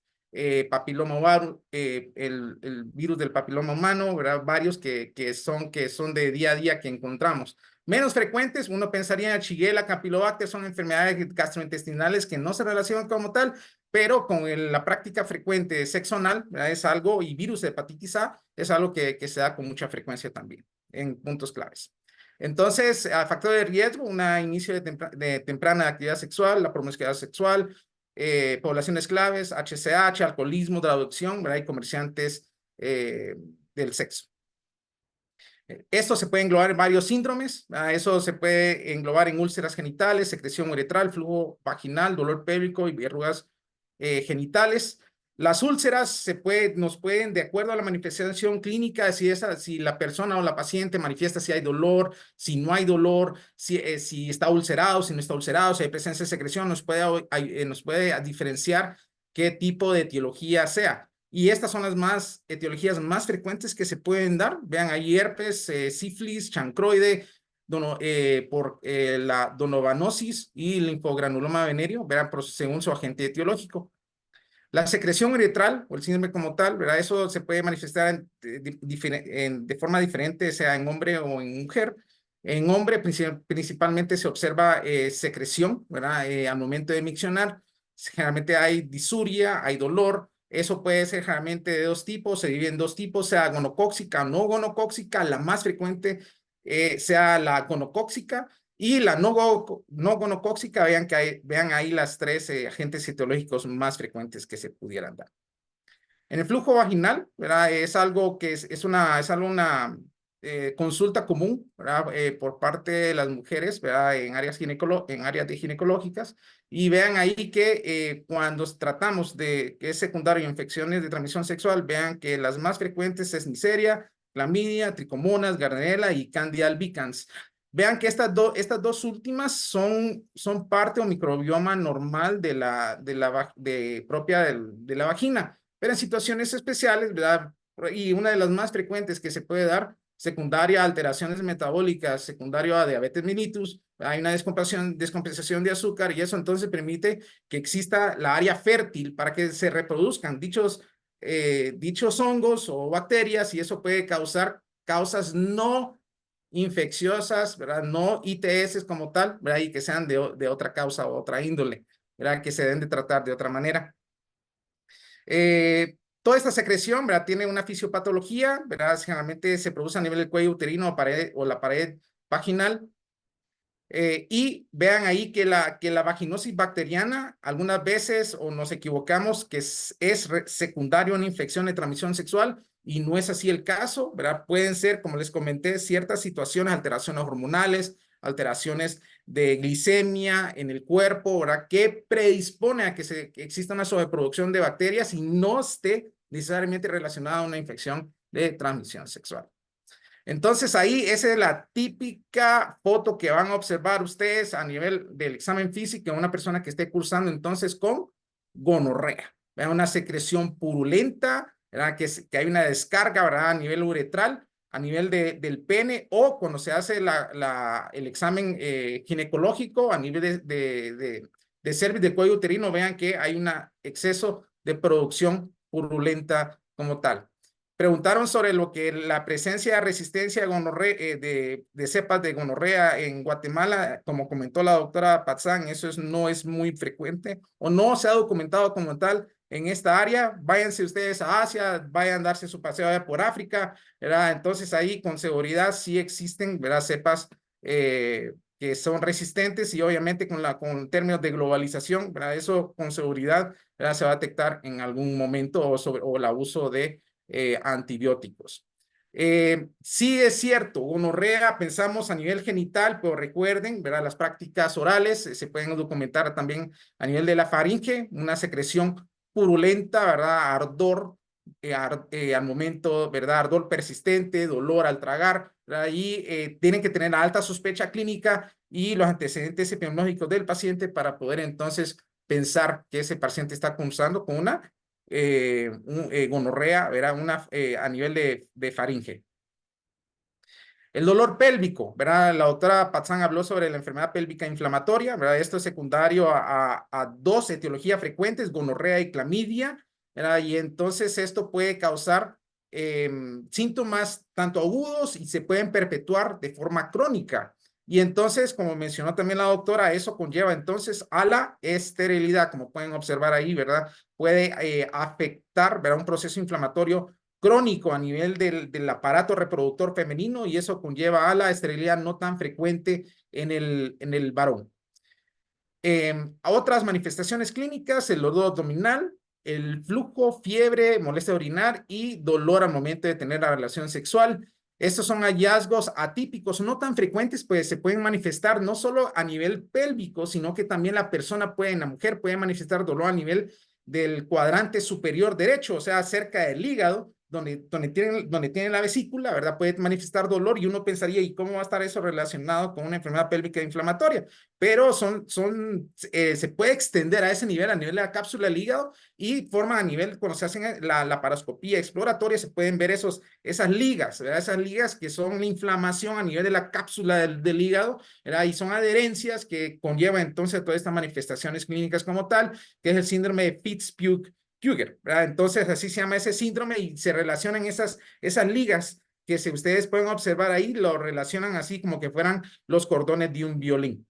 S4: papiloma humano, el virus del papiloma humano, ¿verdad? Varios que son de día a día que encontramos. Menos frecuentes, uno pensaría en Shigella, Campylobacter, son enfermedades gastrointestinales que no se relacionan como tal, pero con la práctica frecuente de sexo anal, ¿verdad? Es algo, y virus de hepatitis A, es algo que se da con mucha frecuencia también, en puntos claves. Entonces, factor de riesgo, un inicio de temprana actividad sexual, la promiscuidad sexual, poblaciones claves, HCH, alcoholismo, drogadicción, ¿verdad? Y comerciantes del sexo. Esto se puede englobar en varios síndromes. Eso se puede englobar en úlceras genitales, secreción uretral, flujo vaginal, dolor pélvico y verrugas genitales. Las úlceras nos pueden, de acuerdo a la manifestación clínica, si la persona o la paciente manifiesta si hay dolor, si no hay dolor, si está ulcerado, si no está ulcerado, si hay presencia de secreción, nos puede diferenciar qué tipo de etiología sea. Y estas son las etiologías más frecuentes que se pueden dar. Vean, hay herpes, sífilis, chancroide, la donovanosis y linfogranuloma venéreo, verán, según su agente etiológico. La secreción uretral o el síndrome como tal, ¿verdad? Eso se puede manifestar de forma diferente, sea en hombre o en mujer. En hombre principalmente se observa secreción, ¿verdad? Al momento de miccionar, generalmente hay disuria, hay dolor. Eso puede ser generalmente de dos tipos, se divide en dos tipos, sea gonocóxica o no gonocóxica. La más frecuente sea la gonocóxica. Y la no gonocóxica, vean ahí las tres agentes etiológicos más frecuentes que se pudieran dar. En el flujo vaginal, ¿verdad? Es algo que es una consulta común, ¿verdad? Por parte de las mujeres, ¿verdad? En áreas de ginecológicas. Y vean ahí que cuando tratamos de que es secundario a infecciones de transmisión sexual, vean que las más frecuentes es Neisseria, clamidia, tricomonas, gardnerella y Candida albicans. Vean que estas dos últimas son parte o microbioma normal propia de la vagina, pero en situaciones especiales, ¿verdad? Y una de las más frecuentes que se puede dar, secundaria a alteraciones metabólicas, secundario a diabetes mellitus, hay una descompensación de azúcar y eso entonces permite que exista la área fértil para que se reproduzcan dichos hongos o bacterias y eso puede causar causas no infecciosas, ¿verdad? No ITS como tal, ¿verdad? Y que sean de otra causa o otra índole, ¿verdad? Que se deben de tratar de otra manera. Toda esta secreción, ¿verdad? Tiene una fisiopatología, ¿verdad? Generalmente se produce a nivel del cuello uterino o la pared vaginal. Y vean ahí que la vaginosis bacteriana, algunas veces o nos equivocamos que es secundario a una infección de transmisión sexual y no es así el caso, ¿verdad? Pueden ser, como les comenté, ciertas situaciones, alteraciones hormonales, alteraciones de glicemia en el cuerpo, ¿verdad? Que predispone a que exista una sobreproducción de bacterias y no esté necesariamente relacionada a una infección de transmisión sexual. Entonces ahí esa es la típica foto que van a observar ustedes a nivel del examen físico en una persona que esté cursando entonces con gonorrea. Vean una secreción purulenta, ¿verdad? Que hay una descarga, ¿verdad? A nivel uretral, a nivel del pene o cuando se hace el examen ginecológico a nivel de cervix del cuello uterino, vean que hay un exceso de producción purulenta como tal. Preguntaron sobre la presencia de resistencia de cepas de gonorrea en Guatemala. Como comentó la doctora Patzán, eso no es muy frecuente o no se ha documentado como tal en esta área. Váyanse ustedes a Asia, vayan a darse su paseo por África, ¿verdad? Entonces ahí con seguridad sí existen, ¿verdad? Cepas que son resistentes y obviamente con términos de globalización, ¿verdad? Eso con seguridad, ¿verdad? Se va a detectar en algún momento o el abuso de antibióticos. Sí es cierto, gonorrea pensamos a nivel genital, pero recuerden, ¿verdad? Las prácticas orales se pueden documentar también a nivel de la faringe, una secreción purulenta, ¿verdad? Ardor al momento, ¿verdad? Ardor persistente, dolor al tragar, ¿verdad? Y tienen que tener alta sospecha clínica y los antecedentes epidemiológicos del paciente para poder entonces pensar que ese paciente está cursando con una gonorrea, ¿verdad? A nivel de faringe. El dolor pélvico, ¿verdad? La doctora Patzán habló sobre la enfermedad pélvica inflamatoria, ¿verdad? Esto es secundario a dos etiologías frecuentes, gonorrea y clamidia, ¿verdad? Y entonces esto puede causar síntomas tanto agudos y se pueden perpetuar de forma crónica. Y entonces, como mencionó también la doctora, eso conlleva entonces a la esterilidad, como pueden observar ahí, ¿verdad? Puede afectar, ¿verdad? Un proceso inflamatorio crónico a nivel del aparato reproductor femenino y eso conlleva a la esterilidad no tan frecuente en el varón. A otras manifestaciones clínicas, el dolor abdominal, el flujo, fiebre, molestia de orinar y dolor al momento de tener la relación sexual. Estos son hallazgos atípicos, no tan frecuentes, pues se pueden manifestar no solo a nivel pélvico, sino que también la mujer puede manifestar dolor a nivel del cuadrante superior derecho, o sea, cerca del hígado, donde tiene la vesícula, ¿verdad? Puede manifestar dolor y uno pensaría, ¿y cómo va a estar eso relacionado con una enfermedad pélvica inflamatoria? Pero se puede extender a ese nivel, a nivel de la cápsula del hígado, y forma a nivel, cuando se hacen la laparoscopía exploratoria, se pueden ver esas ligas, ¿verdad? Esas ligas que son la inflamación a nivel de la cápsula del hígado, ¿verdad? Y son adherencias que conllevan entonces todas estas manifestaciones clínicas como tal, que es el síndrome de Fitzhugh-Kruger, ¿verdad? Entonces, así se llama ese síndrome y se relacionan esas ligas que si ustedes pueden observar ahí, lo relacionan así como que fueran los cordones de un violín.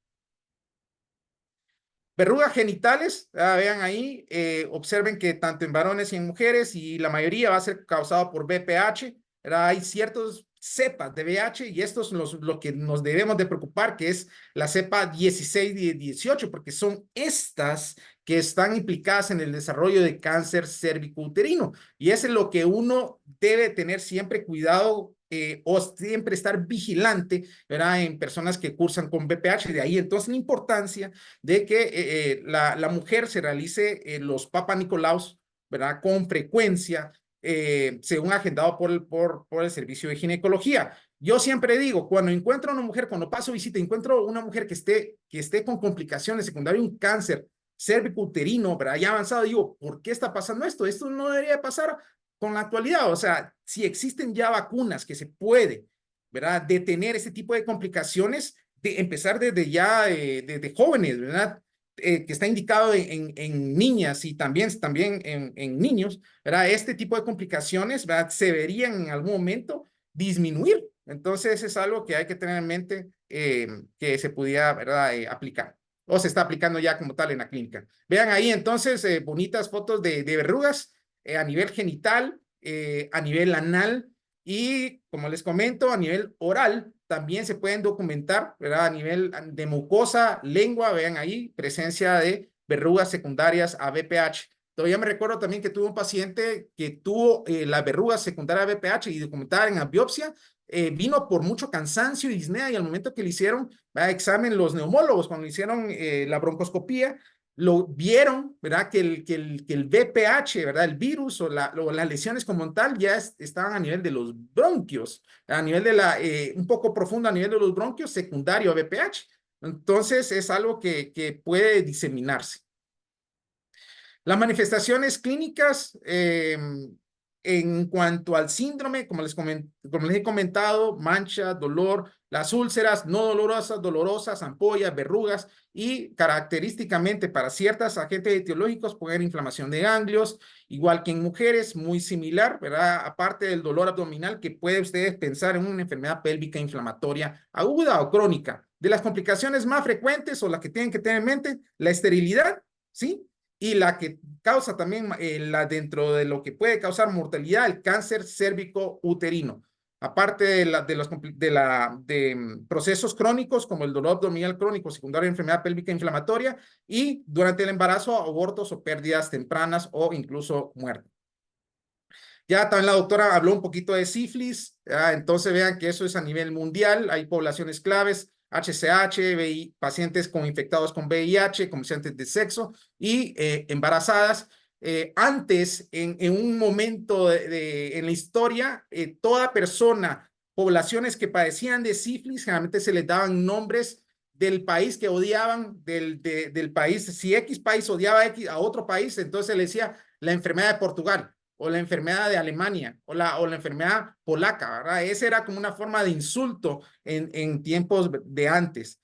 S4: Verrugas genitales, vean ahí, observen que tanto en varones y en mujeres, y la mayoría va a ser causado por VPH, ¿verdad? Hay ciertos cepas de VIH y estos son lo que nos debemos de preocupar, que es la cepa 16 y 18, porque son estas que están implicadas en el desarrollo de cáncer cérvico-uterino. Y eso es lo que uno debe tener siempre cuidado o siempre estar vigilante, ¿verdad? En personas que cursan con VPH. De ahí entonces la importancia de que la mujer se realice los Papa Nicolaus, ¿verdad? Con frecuencia, según agendado por el servicio de ginecología. Yo siempre digo, cuando encuentro a una mujer, cuando paso visita, encuentro una mujer que esté con complicaciones secundarias, un cáncer cérvico-uterino, ¿verdad? Ya avanzado, digo, ¿por qué está pasando esto? Esto no debería pasar con la actualidad. O sea, si existen ya vacunas que se puede, ¿verdad? Detener este tipo de complicaciones, de empezar desde ya, desde jóvenes, ¿verdad? Que está indicado en niñas y también en niños, ¿verdad? Este tipo de complicaciones, ¿verdad? Se verían en algún momento disminuir. Entonces es algo que hay que tener en mente que se pudiera, ¿verdad? Aplicar o se está aplicando ya como tal en la clínica. Vean ahí entonces bonitas fotos de verrugas a nivel genital, a nivel anal y, como les comento, a nivel oral también se pueden documentar, ¿verdad? A nivel de mucosa, lengua, vean ahí, presencia de verrugas secundarias a VPH. Todavía me recuerdo también que tuve un paciente que tuvo las verrugas secundarias a VPH y documentada en la biopsia, vino por mucho cansancio y disnea, y al momento que le hicieron examen los neumólogos, cuando le hicieron la broncoscopía, lo vieron, ¿verdad? Que el VPH, ¿verdad? El virus o las lesiones como tal ya estaban a nivel de los bronquios, a nivel de un poco profundo a nivel de los bronquios, secundario a VPH. Entonces es algo que puede diseminarse. Las manifestaciones clínicas en cuanto al síndrome, como les he comentado, mancha, dolor, las úlceras no dolorosas, dolorosas, ampollas, verrugas y característicamente para ciertos agentes etiológicos puede haber inflamación de ganglios, igual que en mujeres, muy similar, ¿verdad? Aparte del dolor abdominal que puede ustedes pensar en una enfermedad pélvica inflamatoria aguda o crónica. De las complicaciones más frecuentes o las que tienen que tener en mente, la esterilidad, ¿sí? Y la que causa también, dentro de lo que puede causar mortalidad, el cáncer cérvico-uterino. Aparte de procesos crónicos como el dolor abdominal crónico secundario a enfermedad pélvica inflamatoria y durante el embarazo, abortos o pérdidas tempranas o incluso muerte. Ya también la doctora habló un poquito de sífilis, entonces vean que eso es a nivel mundial, hay poblaciones claves, HCH, pacientes infectados con VIH, comerciantes de sexo y embarazadas. Antes, en un momento en la historia, toda persona, poblaciones que padecían de sífilis, generalmente se les daban nombres del país que odiaban, del país, si X país odiaba a otro país, entonces se le decía la enfermedad de Portugal o la enfermedad de Alemania o la enfermedad polaca, ¿verdad? Esa era como una forma de insulto en tiempos de antes.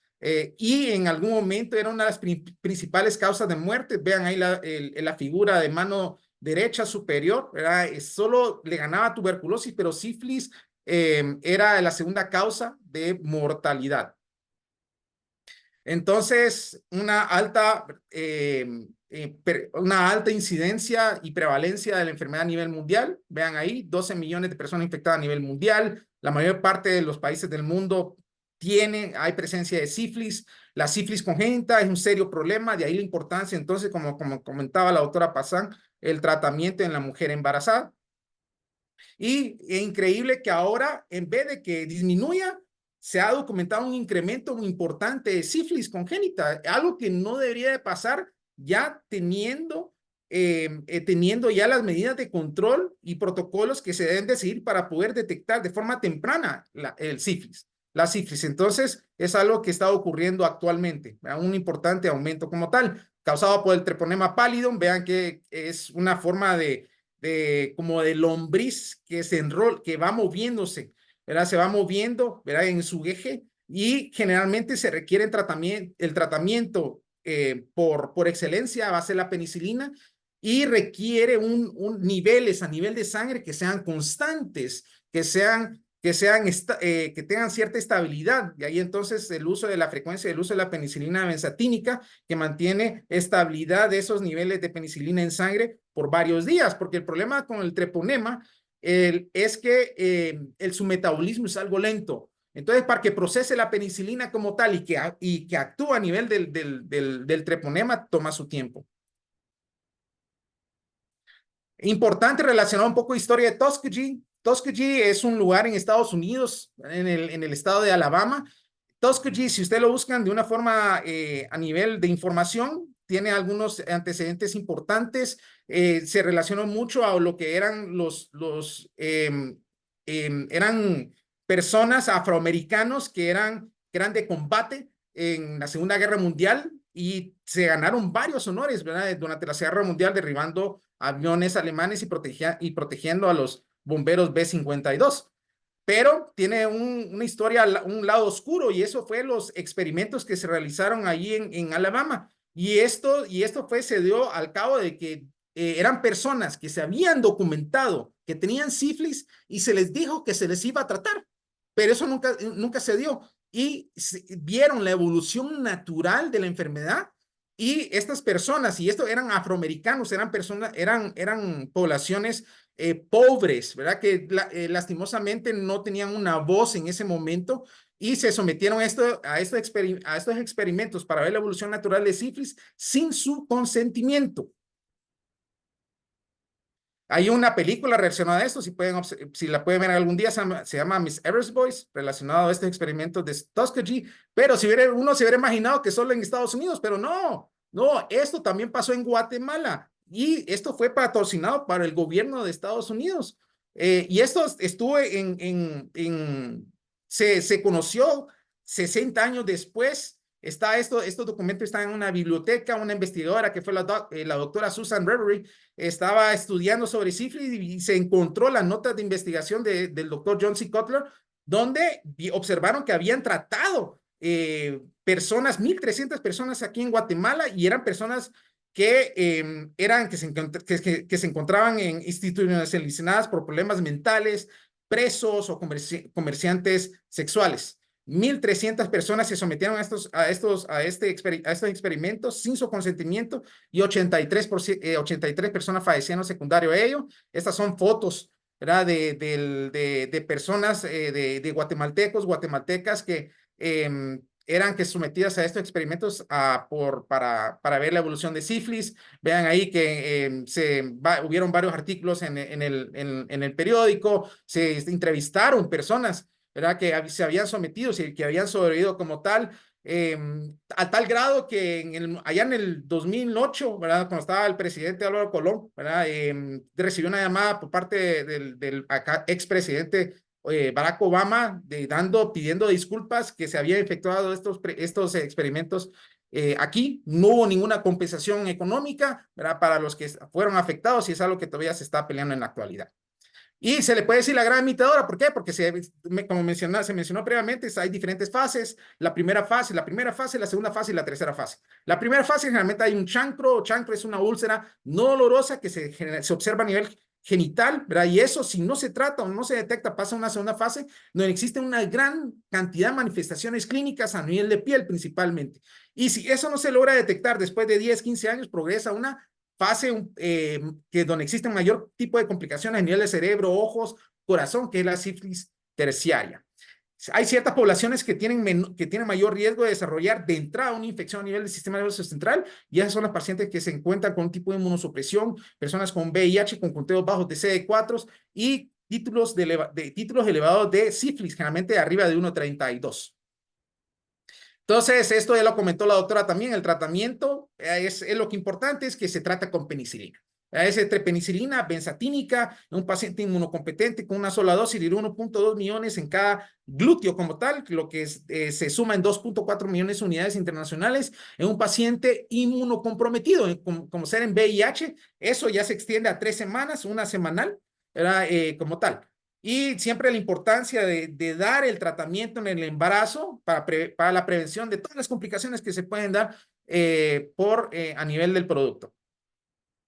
S4: Y en algún momento era una de las principales causas de muerte. Vean ahí la figura de mano derecha superior, ¿verdad? Solo le ganaba tuberculosis, pero sífilis era la segunda causa de mortalidad. Entonces, una alta incidencia y prevalencia de la enfermedad a nivel mundial. Vean ahí, 12 millones de personas infectadas a nivel mundial. La mayor parte de los países del mundo hay presencia de sífilis. La sífilis congénita es un serio problema, de ahí la importancia, entonces, como comentaba la doctora Pazán, el tratamiento en la mujer embarazada. Y es increíble que ahora, en vez de que disminuya, se ha documentado un incremento muy importante de sífilis congénita, algo que no debería de pasar ya teniendo teniendo ya las medidas de control y protocolos que se deben de seguir para poder detectar de forma temprana el sífilis, la sífilis. Entonces, es algo que está ocurriendo actualmente, un importante aumento como tal, causado por el treponema pallidum. Vean que es una forma como de lombriz que que va moviéndose, ¿verdad? Se va moviendo, ¿verdad? En su eje, y generalmente se requiere el tratamiento por excelencia a base de la penicilina, y requiere niveles a nivel de sangre que sean constantes, que tengan cierta estabilidad. Y ahí entonces el uso de la frecuencia del uso de la penicilina benzatínica, que mantiene estabilidad de esos niveles de penicilina en sangre por varios días, porque el problema con el treponema es que su metabolismo es algo lento. Entonces, para que procese la penicilina como tal y que actúe a nivel del treponema, toma su tiempo. Importante relacionar un poco de historia de Tuskegee. Tuskegee es un lugar en Estados Unidos, en el estado de Alabama. Tuskegee, si usted lo buscan de una forma a nivel de información, tiene algunos antecedentes importantes. Se relacionó mucho a lo que eran eran personas afroamericanos que eran de combate en la Segunda Guerra Mundial, y se ganaron varios honores, ¿verdad? Durante la Segunda Guerra Mundial, derribando aviones alemanes y protegiendo a los bomberos B-52. Pero tiene una historia, un lado oscuro, y eso fue los experimentos que se realizaron allí en Alabama. Y esto se dio al cabo de que eran personas que se habían documentado que tenían sífilis y se les dijo que se les iba a tratar, pero eso nunca se dio. Y vieron la evolución natural de la enfermedad, y estas personas, y esto eran afroamericanos, eran poblaciones pobres, ¿verdad? Que lastimosamente no tenían una voz en ese momento, y se sometieron a estos experimentos para ver la evolución natural de sífilis sin su consentimiento. Hay una película relacionada a esto, si la pueden ver algún día, se llama Miss Everest Boys, relacionado a estos experimentos de Tuskegee. Pero uno se hubiera imaginado que solo en Estados Unidos, pero no, esto también pasó en Guatemala, y esto fue patrocinado para el gobierno de Estados Unidos. Y esto se conoció 60 años después. Estos documentos están en una biblioteca. Una investigadora que fue la doctora Susan Reverie estaba estudiando sobre sífilis y se encontró las notas de investigación del doctor John C. Cutler, donde observaron que habían tratado 1,300 personas aquí en Guatemala, y eran personas que se encontraban en institucionalizadas por problemas mentales, presos o comerciantes sexuales. 1,300 personas se sometieron a estos experimentos sin su consentimiento, y 83 personas fallecieron secundario a ello. Estas son fotos, ¿verdad? de personas, de guatemaltecas que eran sometidas a estos experimentos para ver la evolución de sífilis. Vean ahí que hubieron varios artículos en el periódico. Se entrevistaron personas, ¿verdad? Que se habían sometido y que habían sobrevivido como tal, a tal grado que allá en el 2008, ¿verdad? Cuando estaba el presidente Álvaro Colón, ¿verdad? Recibió una llamada por parte del expresidente Barack Obama, pidiendo disculpas, que se habían efectuado estos experimentos aquí. No hubo ninguna compensación económica, ¿verdad? Para los que fueron afectados, y es algo que todavía se está peleando en la actualidad. Y se le puede decir la gran imitadora. ¿Por qué? Porque como se mencionó previamente, hay diferentes fases. La primera fase, la segunda fase y la tercera fase. La primera fase, generalmente hay un chancro. Chancro es una úlcera no dolorosa que se observa a nivel genital, ¿verdad? Y eso, si no se trata o no se detecta, pasa a una segunda fase, donde existe una gran cantidad de manifestaciones clínicas a nivel de piel principalmente. Y si eso no se logra detectar después de 10, 15 años, progresa a una fase donde existen mayor tipo de complicaciones a nivel de cerebro, ojos, corazón, que es la sífilis terciaria. Hay ciertas poblaciones que tienen mayor riesgo de desarrollar de entrada una infección a nivel del sistema nervioso central, y esas son las pacientes que se encuentran con un tipo de inmunosupresión, personas con VIH, con conteos bajos de CD4 y títulos elevados de sífilis, generalmente arriba de 1,32. Entonces, esto ya lo comentó la doctora también. El tratamiento es lo que importante es que se trata con penicilina. Es entre penicilina, benzatínica, un paciente inmunocompetente con una sola dosis de 1.2 millones en cada glúteo como tal, lo que se suma en 2.4 millones de unidades internacionales en un paciente inmunocomprometido, como ser en VIH. Eso ya se extiende a 3 semanas, una semanal, como tal. Y siempre la importancia de dar el tratamiento en el embarazo para la prevención de todas las complicaciones que se pueden dar a nivel del producto.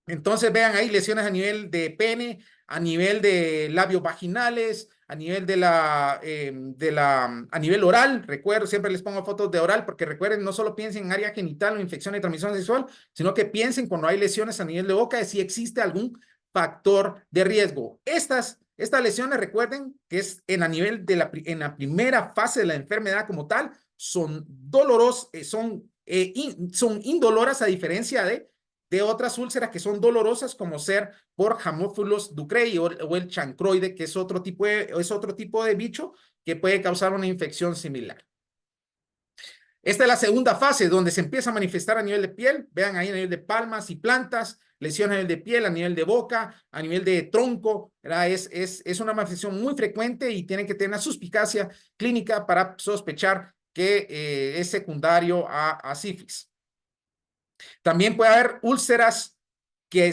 S4: Entonces vean ahí lesiones a nivel de pene, a nivel de labios vaginales, a nivel a nivel oral. Recuerdo, siempre les pongo fotos de oral porque recuerden, no solo piensen en área genital o infección de transmisión sexual, sino que piensen cuando hay lesiones a nivel de boca de si existe algún factor de riesgo. Estas lesiones, recuerden que es en la primera fase de la enfermedad como tal, son dolorosas, son indoloras a diferencia de otras úlceras que son dolorosas, como ser por Haemophilus ducreyi o el chancroide, que es otro tipo de bicho que puede causar una infección similar. Esta es la segunda fase, donde se empieza a manifestar a nivel de piel. Vean ahí a nivel de palmas y plantas, lesiones a nivel de piel, a nivel de boca, a nivel de tronco. Es una manifestación muy frecuente y tienen que tener una suspicacia clínica para sospechar que es secundario a sífilis. También puede haber úlceras que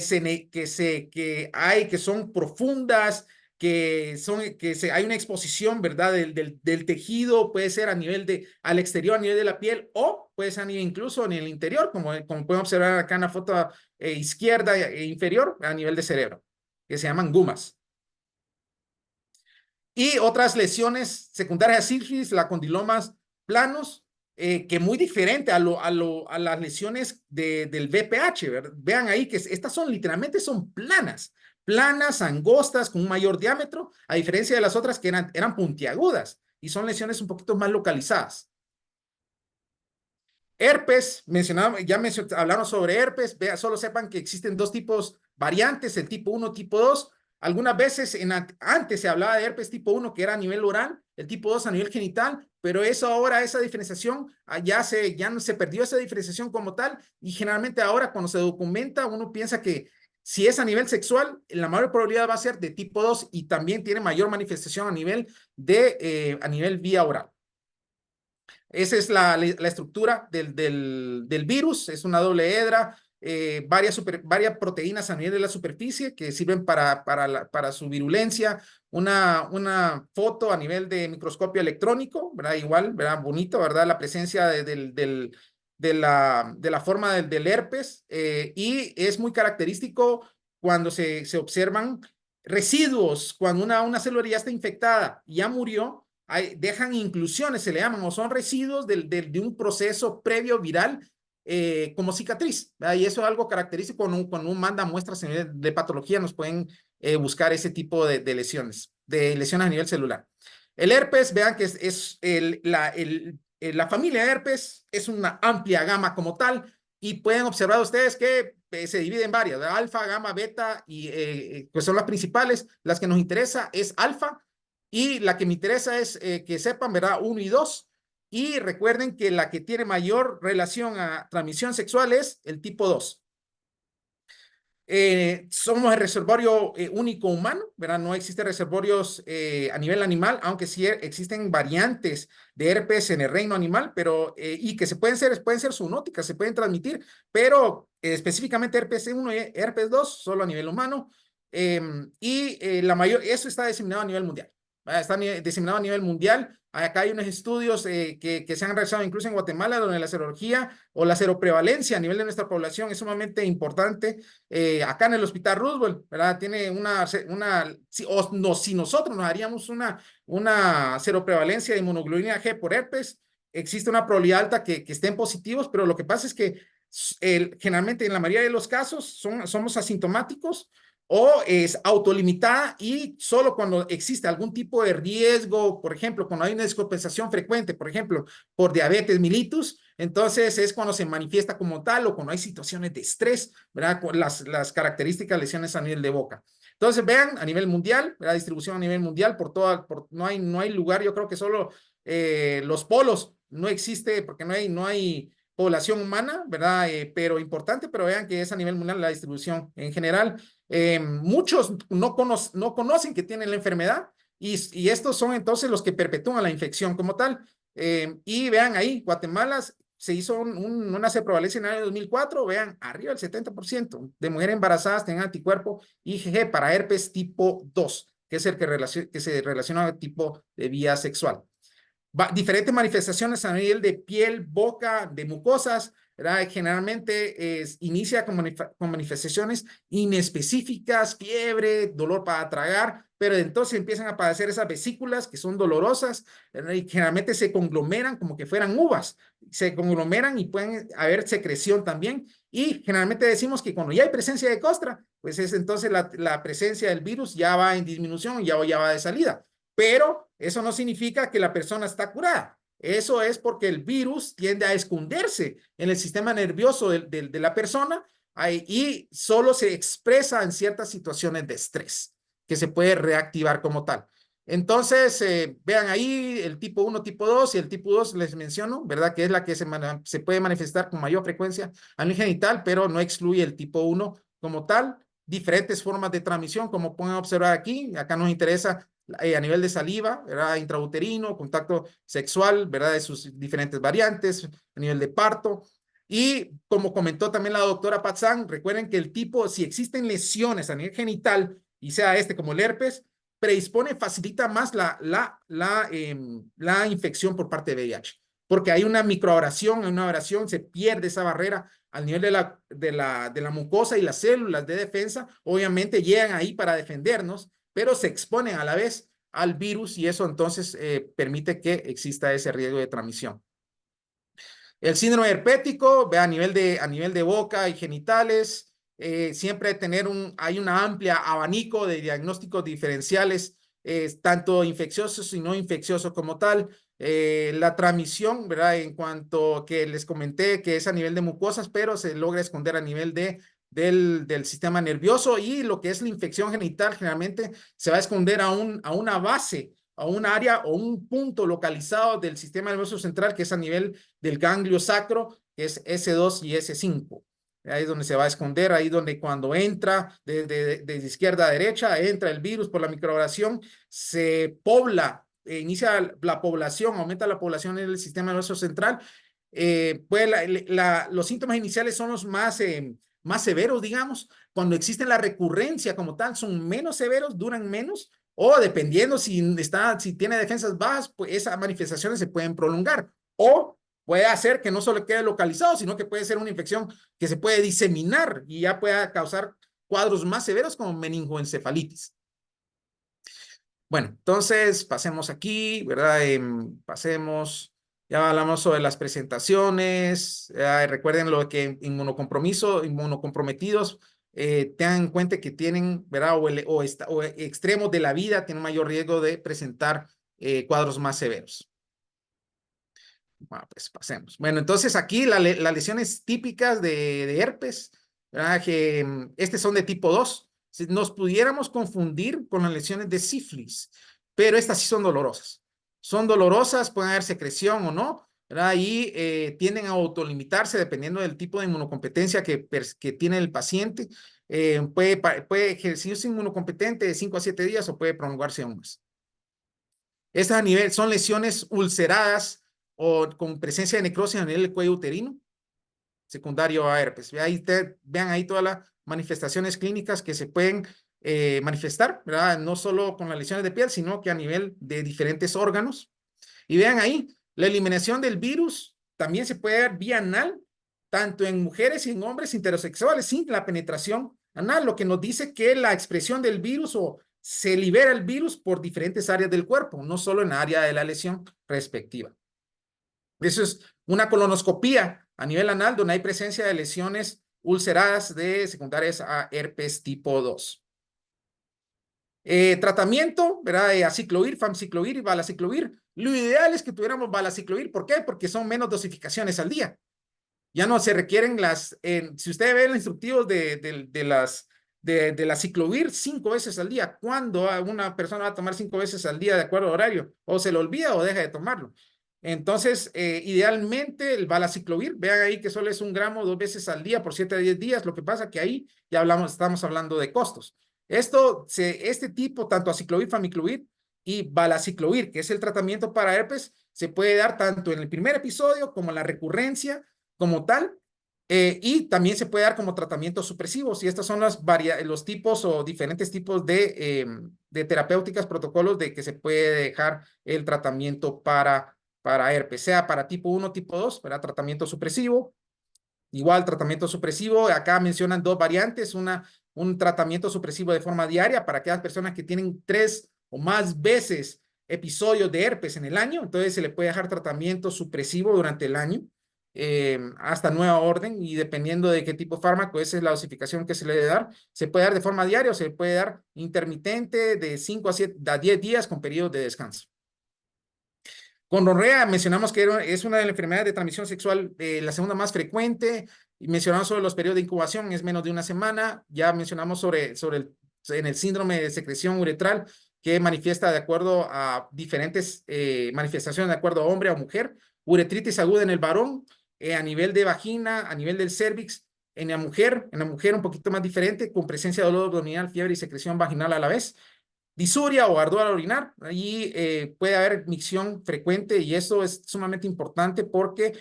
S4: son profundas, hay una exposición, ¿verdad? Del tejido, puede ser al exterior, a nivel de la piel, o puede ser incluso en el interior, como pueden observar acá en la foto izquierda e inferior, a nivel de cerebro, que se llaman gumas. Y otras lesiones secundarias a sífilis, la condilomas planos, que muy diferente a las lesiones del VPH, ¿verdad? Vean ahí que estas literalmente son planas, angostas, con un mayor diámetro, a diferencia de las otras que eran puntiagudas, y son lesiones un poquito más localizadas. Herpes, hablaron sobre herpes. Solo sepan que existen dos tipos variantes, el tipo 1, tipo 2. Algunas veces antes se hablaba de herpes tipo 1 que era a nivel oral, el tipo 2 a nivel genital, pero esa diferenciación ya no se perdió esa diferenciación como tal, y generalmente ahora cuando se documenta uno piensa que si es a nivel sexual, la mayor probabilidad va a ser de tipo 2 y también tiene mayor manifestación a nivel vía oral. Esa es la estructura del virus, es una doble hedra, varias proteínas a nivel de la superficie que sirven para su virulencia, una foto a nivel de microscopio electrónico, ¿verdad? Igual, ¿verdad? Bonito, ¿verdad? La presencia de la forma del herpes, y es muy característico cuando se observan residuos, cuando una célula ya está infectada y ya murió. Dejan inclusiones, se le llaman, o son residuos de un proceso previo viral, como cicatriz, ¿verdad? Y eso es algo característico. Cuando uno manda muestras de patología, nos pueden buscar ese tipo de lesiones a nivel celular. El herpes, vean que la familia herpes es una amplia gama como tal, y pueden observar ustedes que se divide en varias, ¿verdad? Alfa, gamma, beta, y pues son las principales. Las que nos interesa es alfa, y la que me interesa es que sepan, ¿verdad? 1 y 2. Y recuerden que la que tiene mayor relación a transmisión sexual es el tipo 2. Somos el reservorio único humano, ¿verdad? No existen reservorios a nivel animal, aunque sí existen variantes de herpes en el reino animal, pero y que pueden ser zoonóticas, se pueden transmitir, pero específicamente herpes 1 y herpes 2 solo a nivel humano, y eso está diseminado a nivel mundial. Está diseminado a nivel mundial. Acá hay unos estudios que se han realizado incluso en Guatemala, donde la serología o la seroprevalencia a nivel de nuestra población es sumamente importante. Acá en el Hospital Roosevelt, ¿verdad? Tiene si nosotros nos haríamos una seroprevalencia de inmunoglobulina G por herpes, existe una probabilidad alta que estén positivos, pero lo que pasa es que generalmente en la mayoría de los casos somos asintomáticos, o es autolimitada, y solo cuando existe algún tipo de riesgo, por ejemplo, cuando hay una descompensación frecuente, por ejemplo, por diabetes mellitus, entonces es cuando se manifiesta como tal, o cuando hay situaciones de estrés, ¿verdad? Con las características lesiones a nivel de boca. Entonces, vean, a nivel mundial, la distribución a nivel mundial, no hay lugar, yo creo que solo los polos no existe, porque no hay población humana, ¿verdad? Pero importante, pero vean que es a nivel mundial la distribución en general. Muchos no conocen que tienen la enfermedad y estos son entonces los que perpetúan la infección como tal. Y vean ahí, Guatemala se hizo una prevalencia en el año 2004, vean, arriba del 70% de mujeres embarazadas tienen anticuerpo IgG para herpes tipo 2, que es el que se relaciona al tipo de vía sexual. Diferentes manifestaciones a nivel de piel, boca, de mucosas, ¿verdad? Generalmente inicia con manifestaciones inespecíficas, fiebre, dolor para tragar, pero entonces empiezan a aparecer esas vesículas que son dolorosas, ¿verdad? Y generalmente se conglomeran como que fueran uvas, se conglomeran y pueden haber secreción también. Y generalmente decimos que cuando ya hay presencia de costra, pues es entonces la presencia del virus ya va en disminución, ya va de salida. Pero eso no significa que la persona está curada. Eso es porque el virus tiende a esconderse en el sistema nervioso de la persona y solo se expresa en ciertas situaciones de estrés que se puede reactivar como tal. Entonces, vean ahí el tipo 1, tipo 2 y el tipo 2 les menciono, ¿verdad? Que es la que se puede manifestar con mayor frecuencia a nivel genital, pero no excluye el tipo 1 como tal. Diferentes formas de transmisión, como pueden observar aquí. Acá nos interesa a nivel de saliva, ¿verdad? Intrauterino, contacto sexual, ¿verdad? De sus diferentes variantes, a nivel de parto. Y como comentó también la doctora Patzán, recuerden que el tipo, si existen lesiones a nivel genital, y sea como el herpes, predispone, facilita más la infección por parte de VIH, porque hay una microabrasión, en una abrasión se pierde esa barrera al nivel de la mucosa y las células de defensa, obviamente llegan ahí para defendernos, pero se exponen a la vez al virus y eso entonces permite que exista ese riesgo de transmisión. El síndrome herpético, ve a nivel de boca y genitales, siempre hay una amplia abanico de diagnósticos diferenciales, tanto infecciosos y no infecciosos como tal. La transmisión, ¿verdad? En cuanto que les comenté que es a nivel de mucosas, pero se logra esconder a nivel del sistema nervioso y lo que es la infección genital generalmente se va a esconder a una base, a un área o un punto localizado del sistema nervioso central que es a nivel del ganglio sacro, que es S2 y S5. Ahí es donde se va a esconder, ahí donde cuando entra de izquierda a derecha, entra el virus por la microabrasión, se pobla, inicia la población, aumenta la población en el sistema nervioso central. Pues los síntomas iniciales son los más severos, digamos. Cuando existe la recurrencia como tal, son menos severos, duran menos, o dependiendo si tiene defensas bajas, pues esas manifestaciones se pueden prolongar. O puede hacer que no solo quede localizado, sino que puede ser una infección que se puede diseminar y ya pueda causar cuadros más severos como meningoencefalitis. Bueno, entonces pasemos aquí, ¿verdad? Ya hablamos sobre las presentaciones. Recuerden lo que inmunocomprometidos, tengan en cuenta que tienen, ¿verdad? O extremos de la vida tienen mayor riesgo de presentar cuadros más severos. Bueno, pues pasemos. Bueno, entonces aquí las lesiones típicas de herpes, ¿verdad? Que son de tipo 2. Si nos pudiéramos confundir con las lesiones de sífilis, pero estas sí son dolorosas. Son dolorosas, pueden haber secreción o no, ¿verdad? Y tienden a autolimitarse dependiendo del tipo de inmunocompetencia que tiene el paciente. Puede ejercerse inmunocompetente de 5 a 7 días o puede prolongarse aún más. Estas son lesiones ulceradas o con presencia de necrosis a nivel del cuello uterino, secundario a herpes. Vean ahí todas las manifestaciones clínicas que se pueden manifestar, ¿verdad? No solo con las lesiones de piel, sino que a nivel de diferentes órganos. Y vean ahí, la eliminación del virus también se puede dar vía anal, tanto en mujeres y en hombres heterosexuales, sin la penetración anal, lo que nos dice que la expresión del virus o se libera el virus por diferentes áreas del cuerpo, no solo en el área de la lesión respectiva. Eso es una colonoscopía a nivel anal donde hay presencia de lesiones ulceradas secundarias a herpes tipo 2. Tratamiento, ¿verdad? Aciclovir, famciclovir y valaciclovir. Lo ideal es que tuviéramos valaciclovir. ¿Por qué? Porque son menos dosificaciones al día. Ya no se requieren si ustedes ven los instructivos de la ciclovir 5 veces al día. ¿Cuándo una persona va a tomar 5 veces al día de acuerdo a horario? O se lo olvida o deja de tomarlo. Entonces, idealmente el valaciclovir, vean ahí que solo es 1 gramo 2 veces al día por 7 a 10 días. Lo que pasa que ahí ya estamos hablando de costos. Este tipo, tanto aciclovir, famiclovir y valaciclovir, que es el tratamiento para herpes, se puede dar tanto en el primer episodio como en la recurrencia como tal. Y también se puede dar como tratamientos supresivos, y estos son los tipos o diferentes tipos de terapéuticas, protocolos de que se puede dejar el tratamiento para herpes, sea para tipo 1, tipo 2, para tratamiento supresivo. Igual tratamiento supresivo, acá mencionan 2 variantes, un tratamiento supresivo de forma diaria para aquellas personas que tienen 3 o más veces episodios de herpes en el año, entonces se le puede dejar tratamiento supresivo durante el año. Hasta nueva orden, y dependiendo de qué tipo de fármaco, esa es la dosificación que se le debe dar. Se puede dar de forma diaria o se puede dar intermitente de 5 a 10 días con periodos de descanso. Gonorrea, mencionamos que es una de las enfermedades de transmisión sexual, la segunda más frecuente, y mencionamos sobre los periodos de incubación, es menos de 1 semana. Ya mencionamos en el síndrome de secreción uretral, que manifiesta de acuerdo a diferentes manifestaciones de acuerdo a hombre o mujer. Uretritis aguda en el varón, a nivel de vagina, a nivel del cervix. En la mujer un poquito más diferente, con presencia de dolor abdominal, fiebre y secreción vaginal a la vez. Disuria o ardor al orinar, allí puede haber micción frecuente, y eso es sumamente importante porque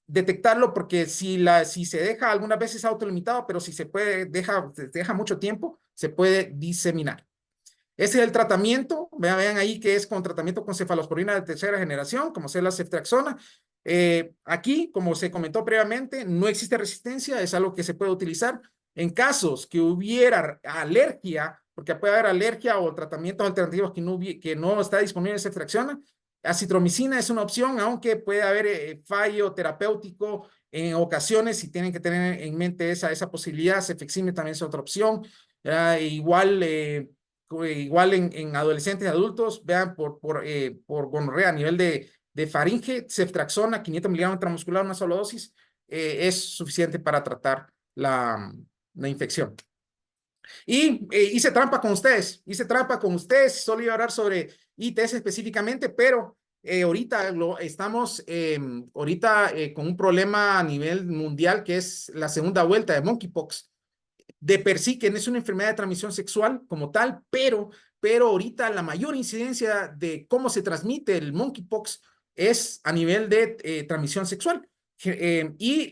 S4: detectarlo, porque si se deja, algunas veces autolimitado, pero si se deja mucho tiempo, se puede diseminar. Ese es el tratamiento. Vean ahí que es con tratamiento con cefalosporina de tercera generación, como sea la ceftriaxona. Aquí, como se comentó previamente, no existe resistencia, es algo que se puede utilizar. En casos que hubiera alergia, porque puede haber alergia o tratamientos alternativos que no está disponible ceftriaxona, acitromicina es una opción, aunque puede haber fallo terapéutico en ocasiones, si tienen que tener en mente esa posibilidad. Cefixime también es otra opción. Igual en adolescentes y adultos, vean por gonorrea a nivel de faringe, ceftriaxona, 500 miligramos intramuscular, una sola dosis, es suficiente para tratar la infección. Y hice trampa con ustedes, solo iba a hablar sobre ITS específicamente, pero ahorita estamos con un problema a nivel mundial, que es la segunda vuelta de monkeypox. De per sí, que no es una enfermedad de transmisión sexual como tal, pero ahorita la mayor incidencia de cómo se transmite el monkeypox es a nivel de transmisión sexual. Y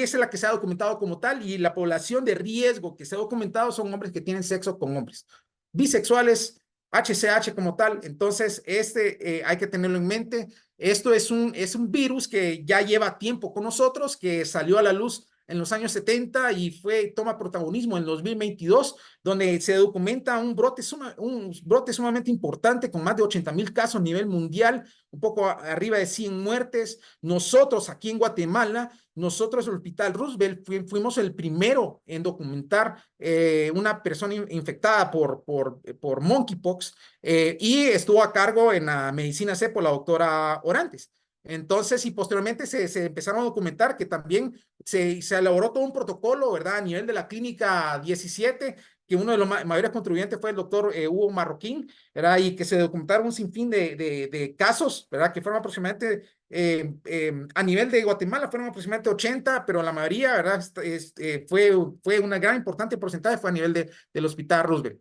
S4: esa es la que se ha documentado como tal, y la población de riesgo que se ha documentado son hombres que tienen sexo con hombres. Bisexuales, HCH como tal. Entonces, hay que tenerlo en mente. Esto es un virus que ya lleva tiempo con nosotros, que salió a la luz en los años 70 y toma protagonismo en 2022, donde se documenta un brote sumamente importante, con más de 80,000 casos a nivel mundial, un poco arriba de 100 muertes. Nosotros aquí en Guatemala, el Hospital Roosevelt, fuimos el primero en documentar una persona infectada por monkeypox, y estuvo a cargo en la medicina C por la doctora Orantes. Entonces, y posteriormente se empezaron a documentar que también se elaboró todo un protocolo, ¿verdad? A nivel de la clínica 17, que uno de los mayores contribuyentes fue el doctor Hugo Marroquín, ¿verdad? Y que se documentaron un sinfín de casos, ¿verdad? Que fueron aproximadamente, a nivel de Guatemala, fueron aproximadamente 80, pero la mayoría, ¿verdad? Fue una gran importante porcentaje, fue a nivel del Hospital Roosevelt.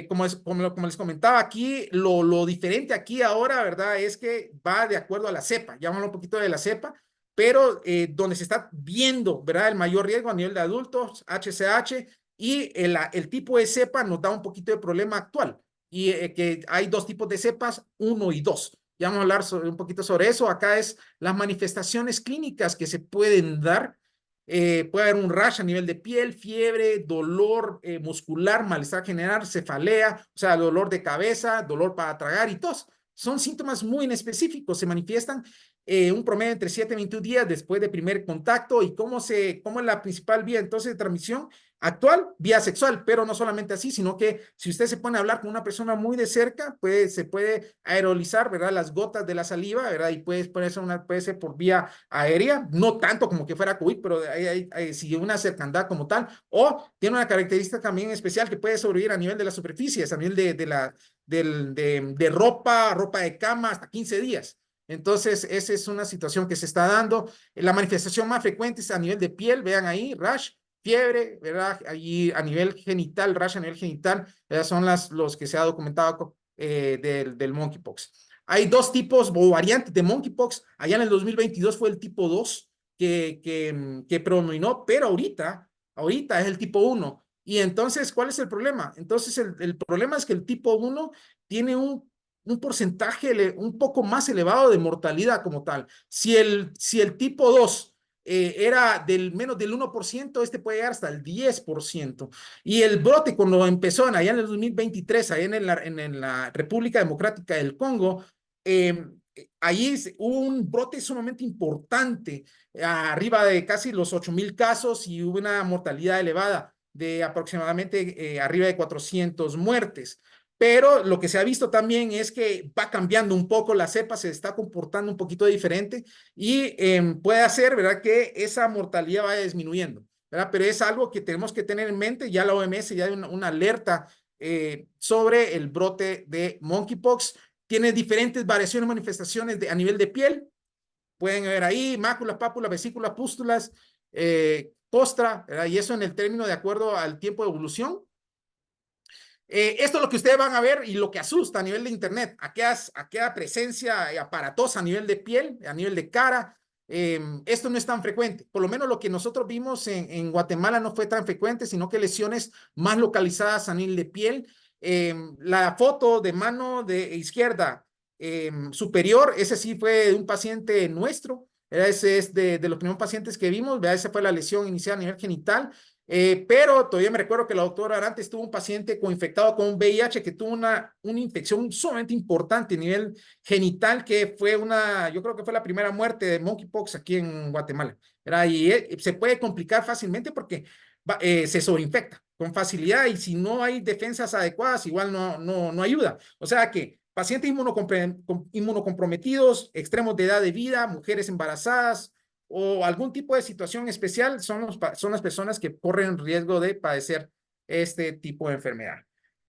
S4: Como les comentaba aquí, lo diferente aquí ahora, ¿verdad? Es que va de acuerdo a la cepa. Ya hablamos un poquito de la cepa, pero donde se está viendo, ¿verdad? El mayor riesgo a nivel de adultos, HCH, y el tipo de cepa nos da un poquito de problema actual. Y que hay 2 tipos de cepas, 1 y 2. Ya vamos a hablar un poquito sobre eso. Acá es las manifestaciones clínicas que se pueden dar. Puede haber un rash a nivel de piel, fiebre, dolor muscular, malestar general, cefalea, o sea, dolor de cabeza, dolor para tragar y tos. Son síntomas muy inespecíficos, se manifiestan un promedio entre 7 y 21 días después de primer contacto. ¿Y cómo es la principal vía entonces de transmisión? actual, vía sexual, pero no solamente así, sino que si usted se pone a hablar con una persona muy de cerca, pues se puede aerolizar, ¿verdad? Las gotas de la saliva, ¿verdad? Y puede ser por vía aérea, no tanto como que fuera COVID, pero si una cercandad como tal, o tiene una característica también especial que puede sobrevivir a nivel de las superficies, a nivel de ropa de cama, hasta 15 días. Entonces, esa es una situación que se está dando. La manifestación más frecuente es a nivel de piel, vean ahí, rash, fiebre, ¿verdad? Allí a nivel genital, rash a nivel genital, son los que se ha documentado del monkeypox. Hay dos tipos o variantes de monkeypox. Allá en el 2022 fue el tipo 2 que predominó, pero ahorita es el tipo 1. Y entonces, ¿cuál es el problema? Entonces, el problema es que el tipo 1 tiene un porcentaje un poco más elevado de mortalidad como tal. Si el tipo 2 era menos del 1%, este puede llegar hasta el 10%. Y el brote cuando empezó allá en el 2023, allá en la República Democrática del Congo, ahí hubo un brote sumamente importante, arriba de casi los 8,000 casos y hubo una mortalidad elevada de aproximadamente arriba de 400 muertes. Pero lo que se ha visto también es que va cambiando un poco, la cepa se está comportando un poquito diferente y puede hacer, ¿verdad?, que esa mortalidad vaya disminuyendo, ¿verdad? Pero es algo que tenemos que tener en mente. Ya la OMS ya dio una alerta sobre el brote de monkeypox. Tiene diferentes variaciones, manifestaciones a nivel de piel. Pueden ver ahí máculas, pápulas, vesículas, pústulas, costra, ¿verdad? Y eso en el término de acuerdo al tiempo de evolución. Esto es lo que ustedes van a ver y lo que asusta a nivel de internet, aquella presencia aparatosa a nivel de piel, a nivel de cara. Esto no es tan frecuente, por lo menos lo que nosotros vimos en Guatemala no fue tan frecuente, sino que lesiones más localizadas a nivel de piel. La foto de mano de izquierda superior, ese sí fue de un paciente nuestro, ese es de los primeros pacientes que vimos, esa fue la lesión inicial a nivel genital. Pero todavía me recuerdo que la doctora Arantes tuvo un paciente infectado con un VIH que tuvo una infección sumamente importante a nivel genital, que fue yo creo que fue la primera muerte de monkeypox aquí en Guatemala, ¿verdad? Y se puede complicar fácilmente porque se sobreinfecta con facilidad y si no hay defensas adecuadas, igual no ayuda. O sea que pacientes inmunocomprometidos, extremos de edad de vida, mujeres embarazadas, o algún tipo de situación especial son las personas que corren riesgo de padecer este tipo de enfermedad.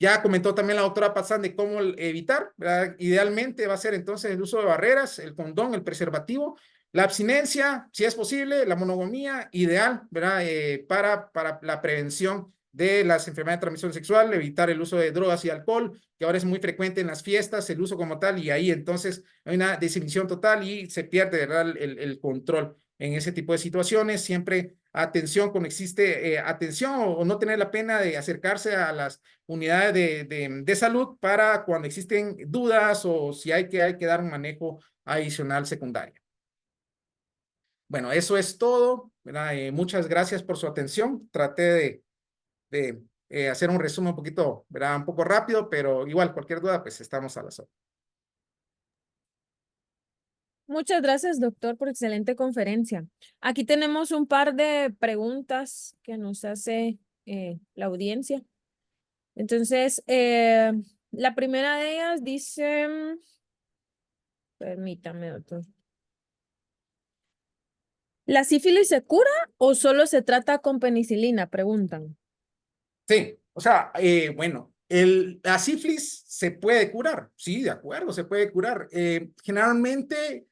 S4: Ya comentó también la doctora Pazán de cómo evitar, ¿verdad? Idealmente va a ser entonces el uso de barreras, el condón, el preservativo, la abstinencia, si es posible, la monogamia, ideal, ¿verdad? Para la prevención de las enfermedades de transmisión sexual, evitar el uso de drogas y alcohol, que ahora es muy frecuente en las fiestas, el uso como tal, y ahí entonces hay una desinhibición total y se pierde, ¿verdad?, el control en ese tipo de situaciones. Siempre atención cuando existe atención o no tener la pena de acercarse a las unidades de salud para cuando existen dudas o si hay que dar un manejo adicional secundario. Bueno, eso es todo, ¿verdad? Muchas gracias por su atención. Traté de hacer un resumen un poquito, ¿verdad?, un poco rápido, pero igual cualquier duda, pues estamos a las órdenes.
S1: Muchas gracias, doctor, por excelente conferencia. Aquí tenemos un par de preguntas que nos hace la audiencia. Entonces, la primera de ellas dice, permítame, doctor. ¿La sífilis se cura o solo se trata con penicilina? Preguntan.
S4: Sí, o sea, bueno, la sífilis se puede curar, sí, de acuerdo, se puede curar. Generalmente,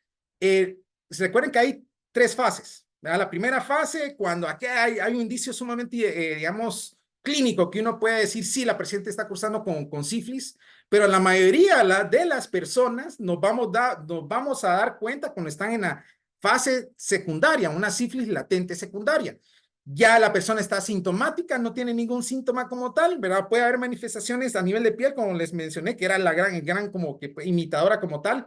S4: recuerden que hay 3 fases, ¿verdad? La primera fase, cuando aquí hay un indicio sumamente, digamos, clínico, que uno puede decir, sí, la paciente está cursando con sífilis, pero la mayoría de las personas nos vamos a dar cuenta cuando están en la fase secundaria, una sífilis latente secundaria. Ya la persona está asintomática, no tiene ningún síntoma como tal, ¿verdad? Puede haber manifestaciones a nivel de piel, como les mencioné, que era la gran como que imitadora como tal.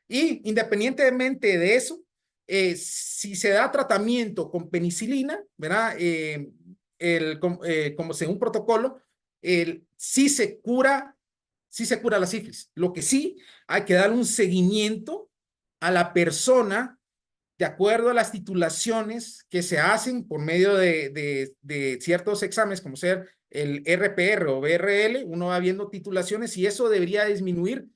S4: Y independientemente de eso, si se da tratamiento con penicilina, ¿verdad? Como según protocolo, sí se cura la sífilis. Lo que sí, hay que dar un seguimiento a la persona de acuerdo a las titulaciones que se hacen por medio de ciertos exámenes, como ser el RPR o BRL, uno va viendo titulaciones y eso debería disminuir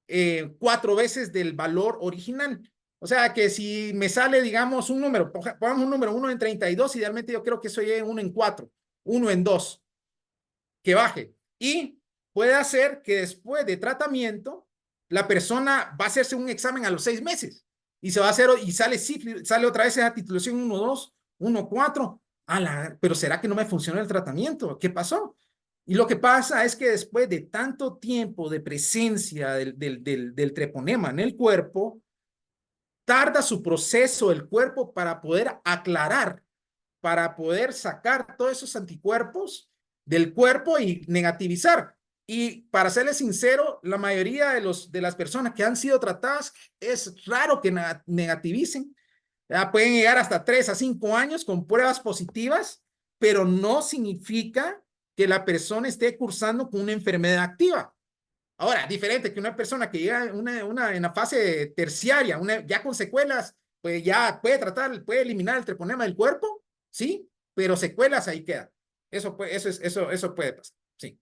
S4: 4 veces del valor original. O sea que si me sale, digamos, un número, pongamos un número 1 en 32, idealmente yo creo que eso llegue 1 en 4, 1 en 2, que baje. Y puede hacer que después de tratamiento, la persona va a hacerse un examen a los 6 meses y se va a hacer, y sale otra vez esa titulación 1, 2, 1, 4. Pero ¿será que no me funcionó el tratamiento? ¿Qué pasó? Y lo que pasa es que después de tanto tiempo de presencia del treponema en el cuerpo, tarda su proceso el cuerpo para poder aclarar, para poder sacar todos esos anticuerpos del cuerpo y negativizar. Y para serles sincero, la mayoría de las personas que han sido tratadas es raro que negativicen. Ya pueden llegar hasta 3 a 5 años con pruebas positivas, pero no significa que la persona esté cursando con una enfermedad activa. Ahora, diferente que una persona que llega en la fase terciaria, ya con secuelas, pues ya puede eliminar el treponema del cuerpo, sí, pero secuelas ahí queda. Eso puede pasar, sí.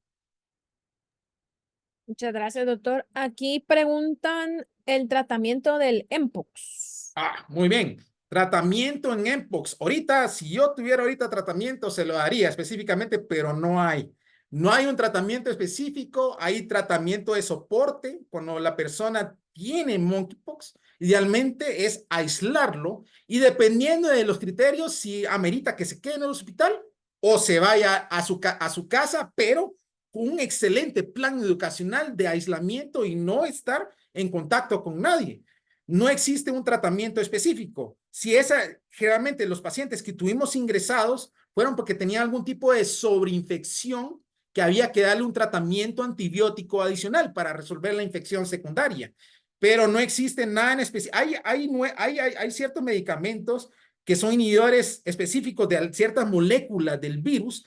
S1: Muchas gracias, doctor. Aquí preguntan el tratamiento del Mpox.
S4: Muy bien. Tratamiento en Mpox. Ahorita, si yo tuviera ahorita tratamiento, se lo daría específicamente, pero no hay. No hay un tratamiento específico, hay tratamiento de soporte. Cuando la persona tiene monkeypox, idealmente es aislarlo y dependiendo de los criterios, si amerita que se quede en el hospital o se vaya a su casa, pero con un excelente plan educacional de aislamiento y no estar en contacto con nadie. No existe un tratamiento específico. Generalmente los pacientes que tuvimos ingresados fueron porque tenían algún tipo de sobreinfección que había que darle un tratamiento antibiótico adicional para resolver la infección secundaria. Pero no existe nada en especial. Hay ciertos medicamentos que son inhibidores específicos de ciertas moléculas del virus,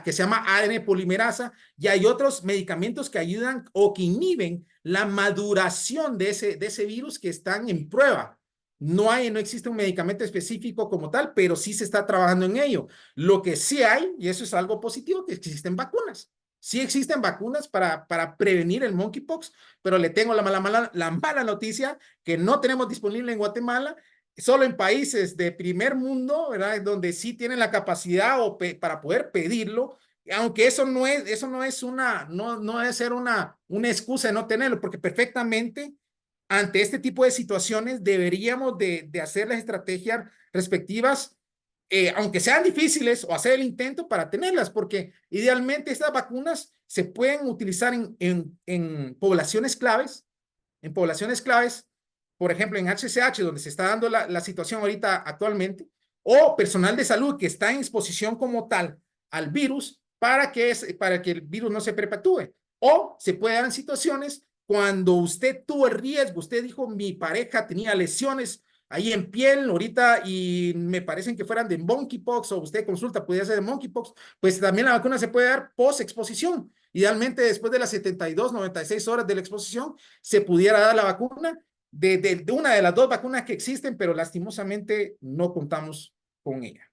S4: que se llama ADN polimerasa, y hay otros medicamentos que ayudan o que inhiben la maduración de ese virus que están en prueba. No existe un medicamento específico como tal, pero sí se está trabajando en ello. Lo que sí hay, y eso es algo positivo, que existen vacunas. Sí existen vacunas para prevenir el monkeypox, pero le tengo la mala noticia que no tenemos disponible en Guatemala, solo en países de primer mundo, ¿verdad? Donde sí tienen la capacidad para poder pedirlo, aunque eso no debe ser una excusa de no tenerlo, porque perfectamente ante este tipo de situaciones deberíamos de hacer las estrategias respectivas, aunque sean difíciles, o hacer el intento para tenerlas, porque idealmente estas vacunas se pueden utilizar en poblaciones claves, por ejemplo, en HCH, donde se está dando la situación ahorita actualmente, o personal de salud que está en exposición como tal al virus para que el virus no se perpetúe. O se puede dar en situaciones cuando usted tuvo el riesgo, usted dijo, mi pareja tenía lesiones ahí en piel ahorita y me parecen que fueran de monkeypox o usted consulta, podría ser de monkeypox, pues también la vacuna se puede dar post-exposición. Idealmente, después de las 72, 96 horas de la exposición, se pudiera dar la vacuna de una de las 2 vacunas que existen, pero lastimosamente no contamos con ella.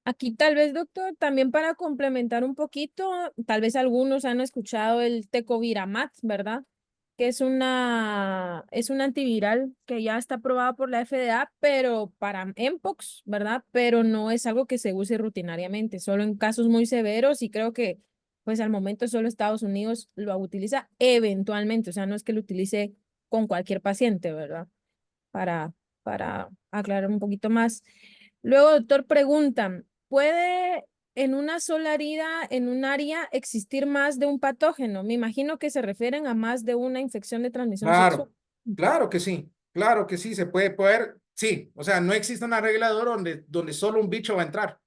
S1: Aquí tal vez, doctor, también para complementar un poquito, tal vez algunos han escuchado el tecoviramat, ¿verdad? Que es un antiviral que ya está aprobado por la FDA, pero para Mpox, ¿verdad? Pero no es algo que se use rutinariamente, solo en casos muy severos y creo que pues al momento solo Estados Unidos lo utiliza eventualmente, o sea, no es que lo utilice con cualquier paciente, ¿verdad? Para, para aclarar un poquito más. Luego, doctor, preguntan, ¿puede en una sola herida, en un área, existir más de un patógeno? Me imagino que se refieren a más de una infección de transmisión sexual.
S4: Claro que sí, se puede poder, sí, o sea, no existe una regla de oro donde solo un bicho va a entrar.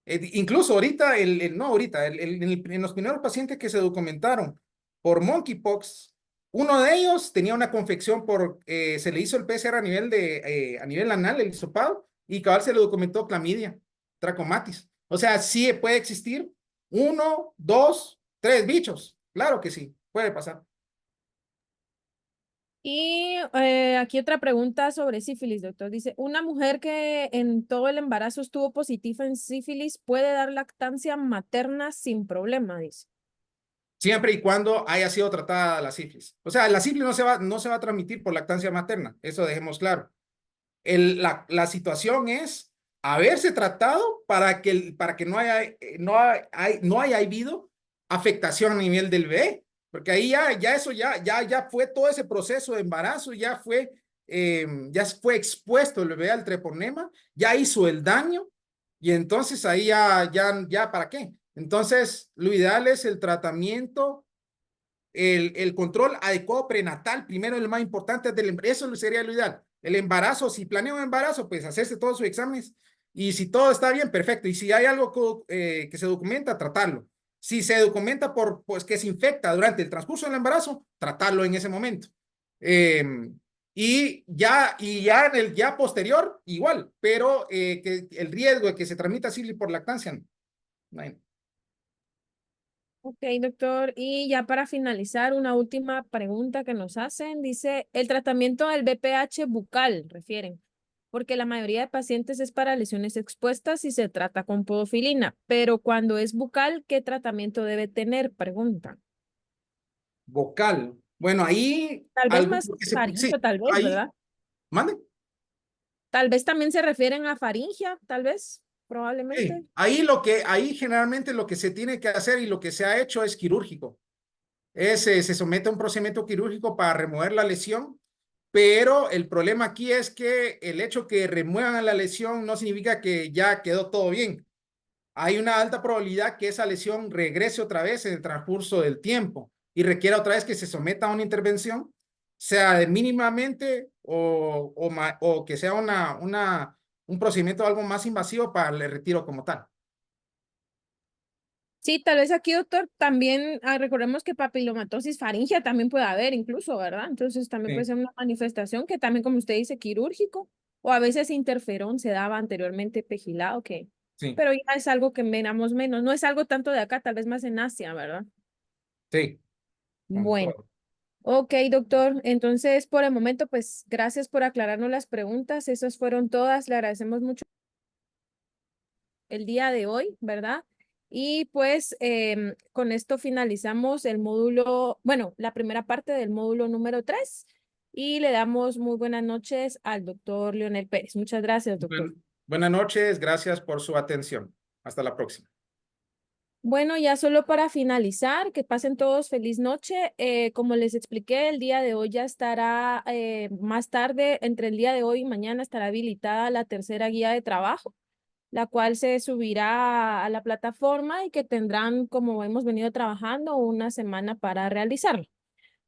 S4: Incluso ahorita, no ahorita, en los primeros pacientes que se documentaron por monkeypox, uno de ellos tenía una confección se le hizo el PCR a nivel anal, el hisopado, y cabal se le documentó clamidia, trachomatis. O sea, sí puede existir 1, 2, 3 bichos. Claro que sí, puede pasar.
S1: Y aquí otra pregunta sobre sífilis, doctor. Dice, ¿una mujer que en todo el embarazo estuvo positiva en sífilis puede dar lactancia materna sin problema? Dice.
S4: Siempre y cuando haya sido tratada la sífilis. O sea, la sífilis no se va a transmitir por lactancia materna, eso dejemos claro. La situación es haberse tratado para que no haya habido afectación a nivel del bebé, porque ahí ya fue todo ese proceso de embarazo, ya fue expuesto el bebé al treponema, ya hizo el daño, y entonces ahí ya ¿para qué? Entonces, lo ideal es el tratamiento, el control adecuado prenatal, primero el más importante, eso sería lo ideal. El embarazo, si planea un embarazo, pues hacerse todos sus exámenes, y si todo está bien, perfecto, y si hay algo que se documenta, tratarlo. Si se documenta pues que se infecta durante el transcurso del embarazo, tratarlo en ese momento. Y ya en el posterior, igual, pero que el riesgo de que se transmita sífilis por lactancia, no hay.
S1: Ok, doctor. Y ya para finalizar, una última pregunta que nos hacen. Dice, el tratamiento del BPH bucal, refieren, porque la mayoría de pacientes es para lesiones expuestas y se trata con podofilina, pero cuando es bucal, ¿qué tratamiento debe tener? Preguntan.
S4: Vocal. Bueno, ahí,
S1: Tal vez más
S4: sí,
S1: faringio, tal vez,
S4: ahí,
S1: ¿verdad?
S4: mande.
S1: Tal vez también se refieren a faringia, tal vez, probablemente.
S4: Sí, ahí generalmente lo que se tiene que hacer y lo que se ha hecho es quirúrgico. Se somete a un procedimiento quirúrgico para remover la lesión, pero el problema aquí es que el hecho que remuevan la lesión no significa que ya quedó todo bien. Hay una alta probabilidad que esa lesión regrese otra vez en el transcurso del tiempo y requiera otra vez que se someta a una intervención, sea de mínimamente o que sea un procedimiento algo más invasivo para el retiro como tal.
S1: Sí, tal vez aquí, doctor, también recordemos que papilomatosis faringia también puede haber incluso, ¿verdad? Entonces también puede
S4: Sí,
S1: ser una manifestación que también, como usted dice, quirúrgico, o a veces interferón se daba anteriormente pegilado,
S4: sí,
S1: pero ya es algo que miramos menos, no es algo tanto de acá, tal vez más en Asia, ¿verdad?
S4: sí, con
S1: Bueno,
S4: todo.
S1: ok, doctor, entonces por el momento, pues gracias por aclararnos las preguntas, esas fueron todas, le agradecemos mucho el día de hoy, ¿verdad? Y pues con esto finalizamos el módulo, bueno, la primera parte del módulo número 3 y le damos muy buenas noches al doctor Leonel Pérez. Muchas gracias, doctor.
S4: Buenas noches, gracias por su atención. Hasta la próxima.
S1: Bueno, ya solo para finalizar, que pasen todos feliz noche. Como les expliqué, el día de hoy ya estará más tarde, entre el día de hoy y mañana estará habilitada la tercera guía de trabajo, la cual se subirá a la plataforma y que tendrán, como hemos venido trabajando, una semana para realizarlo.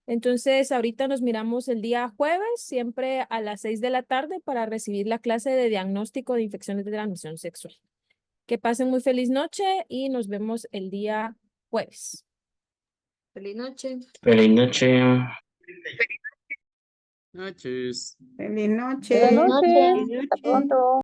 S1: Entonces, ahorita nos miramos el día jueves, siempre a las 6 de la tarde, para recibir la clase de diagnóstico de infecciones de transmisión sexual. Que pasen muy feliz noche y nos vemos el día jueves.
S3: Feliz noche.
S5: Feliz noche.
S6: Noches.
S7: Feliz noche.
S8: Buenas
S3: Feliz
S8: noches.
S3: noche.
S8: Hasta pronto.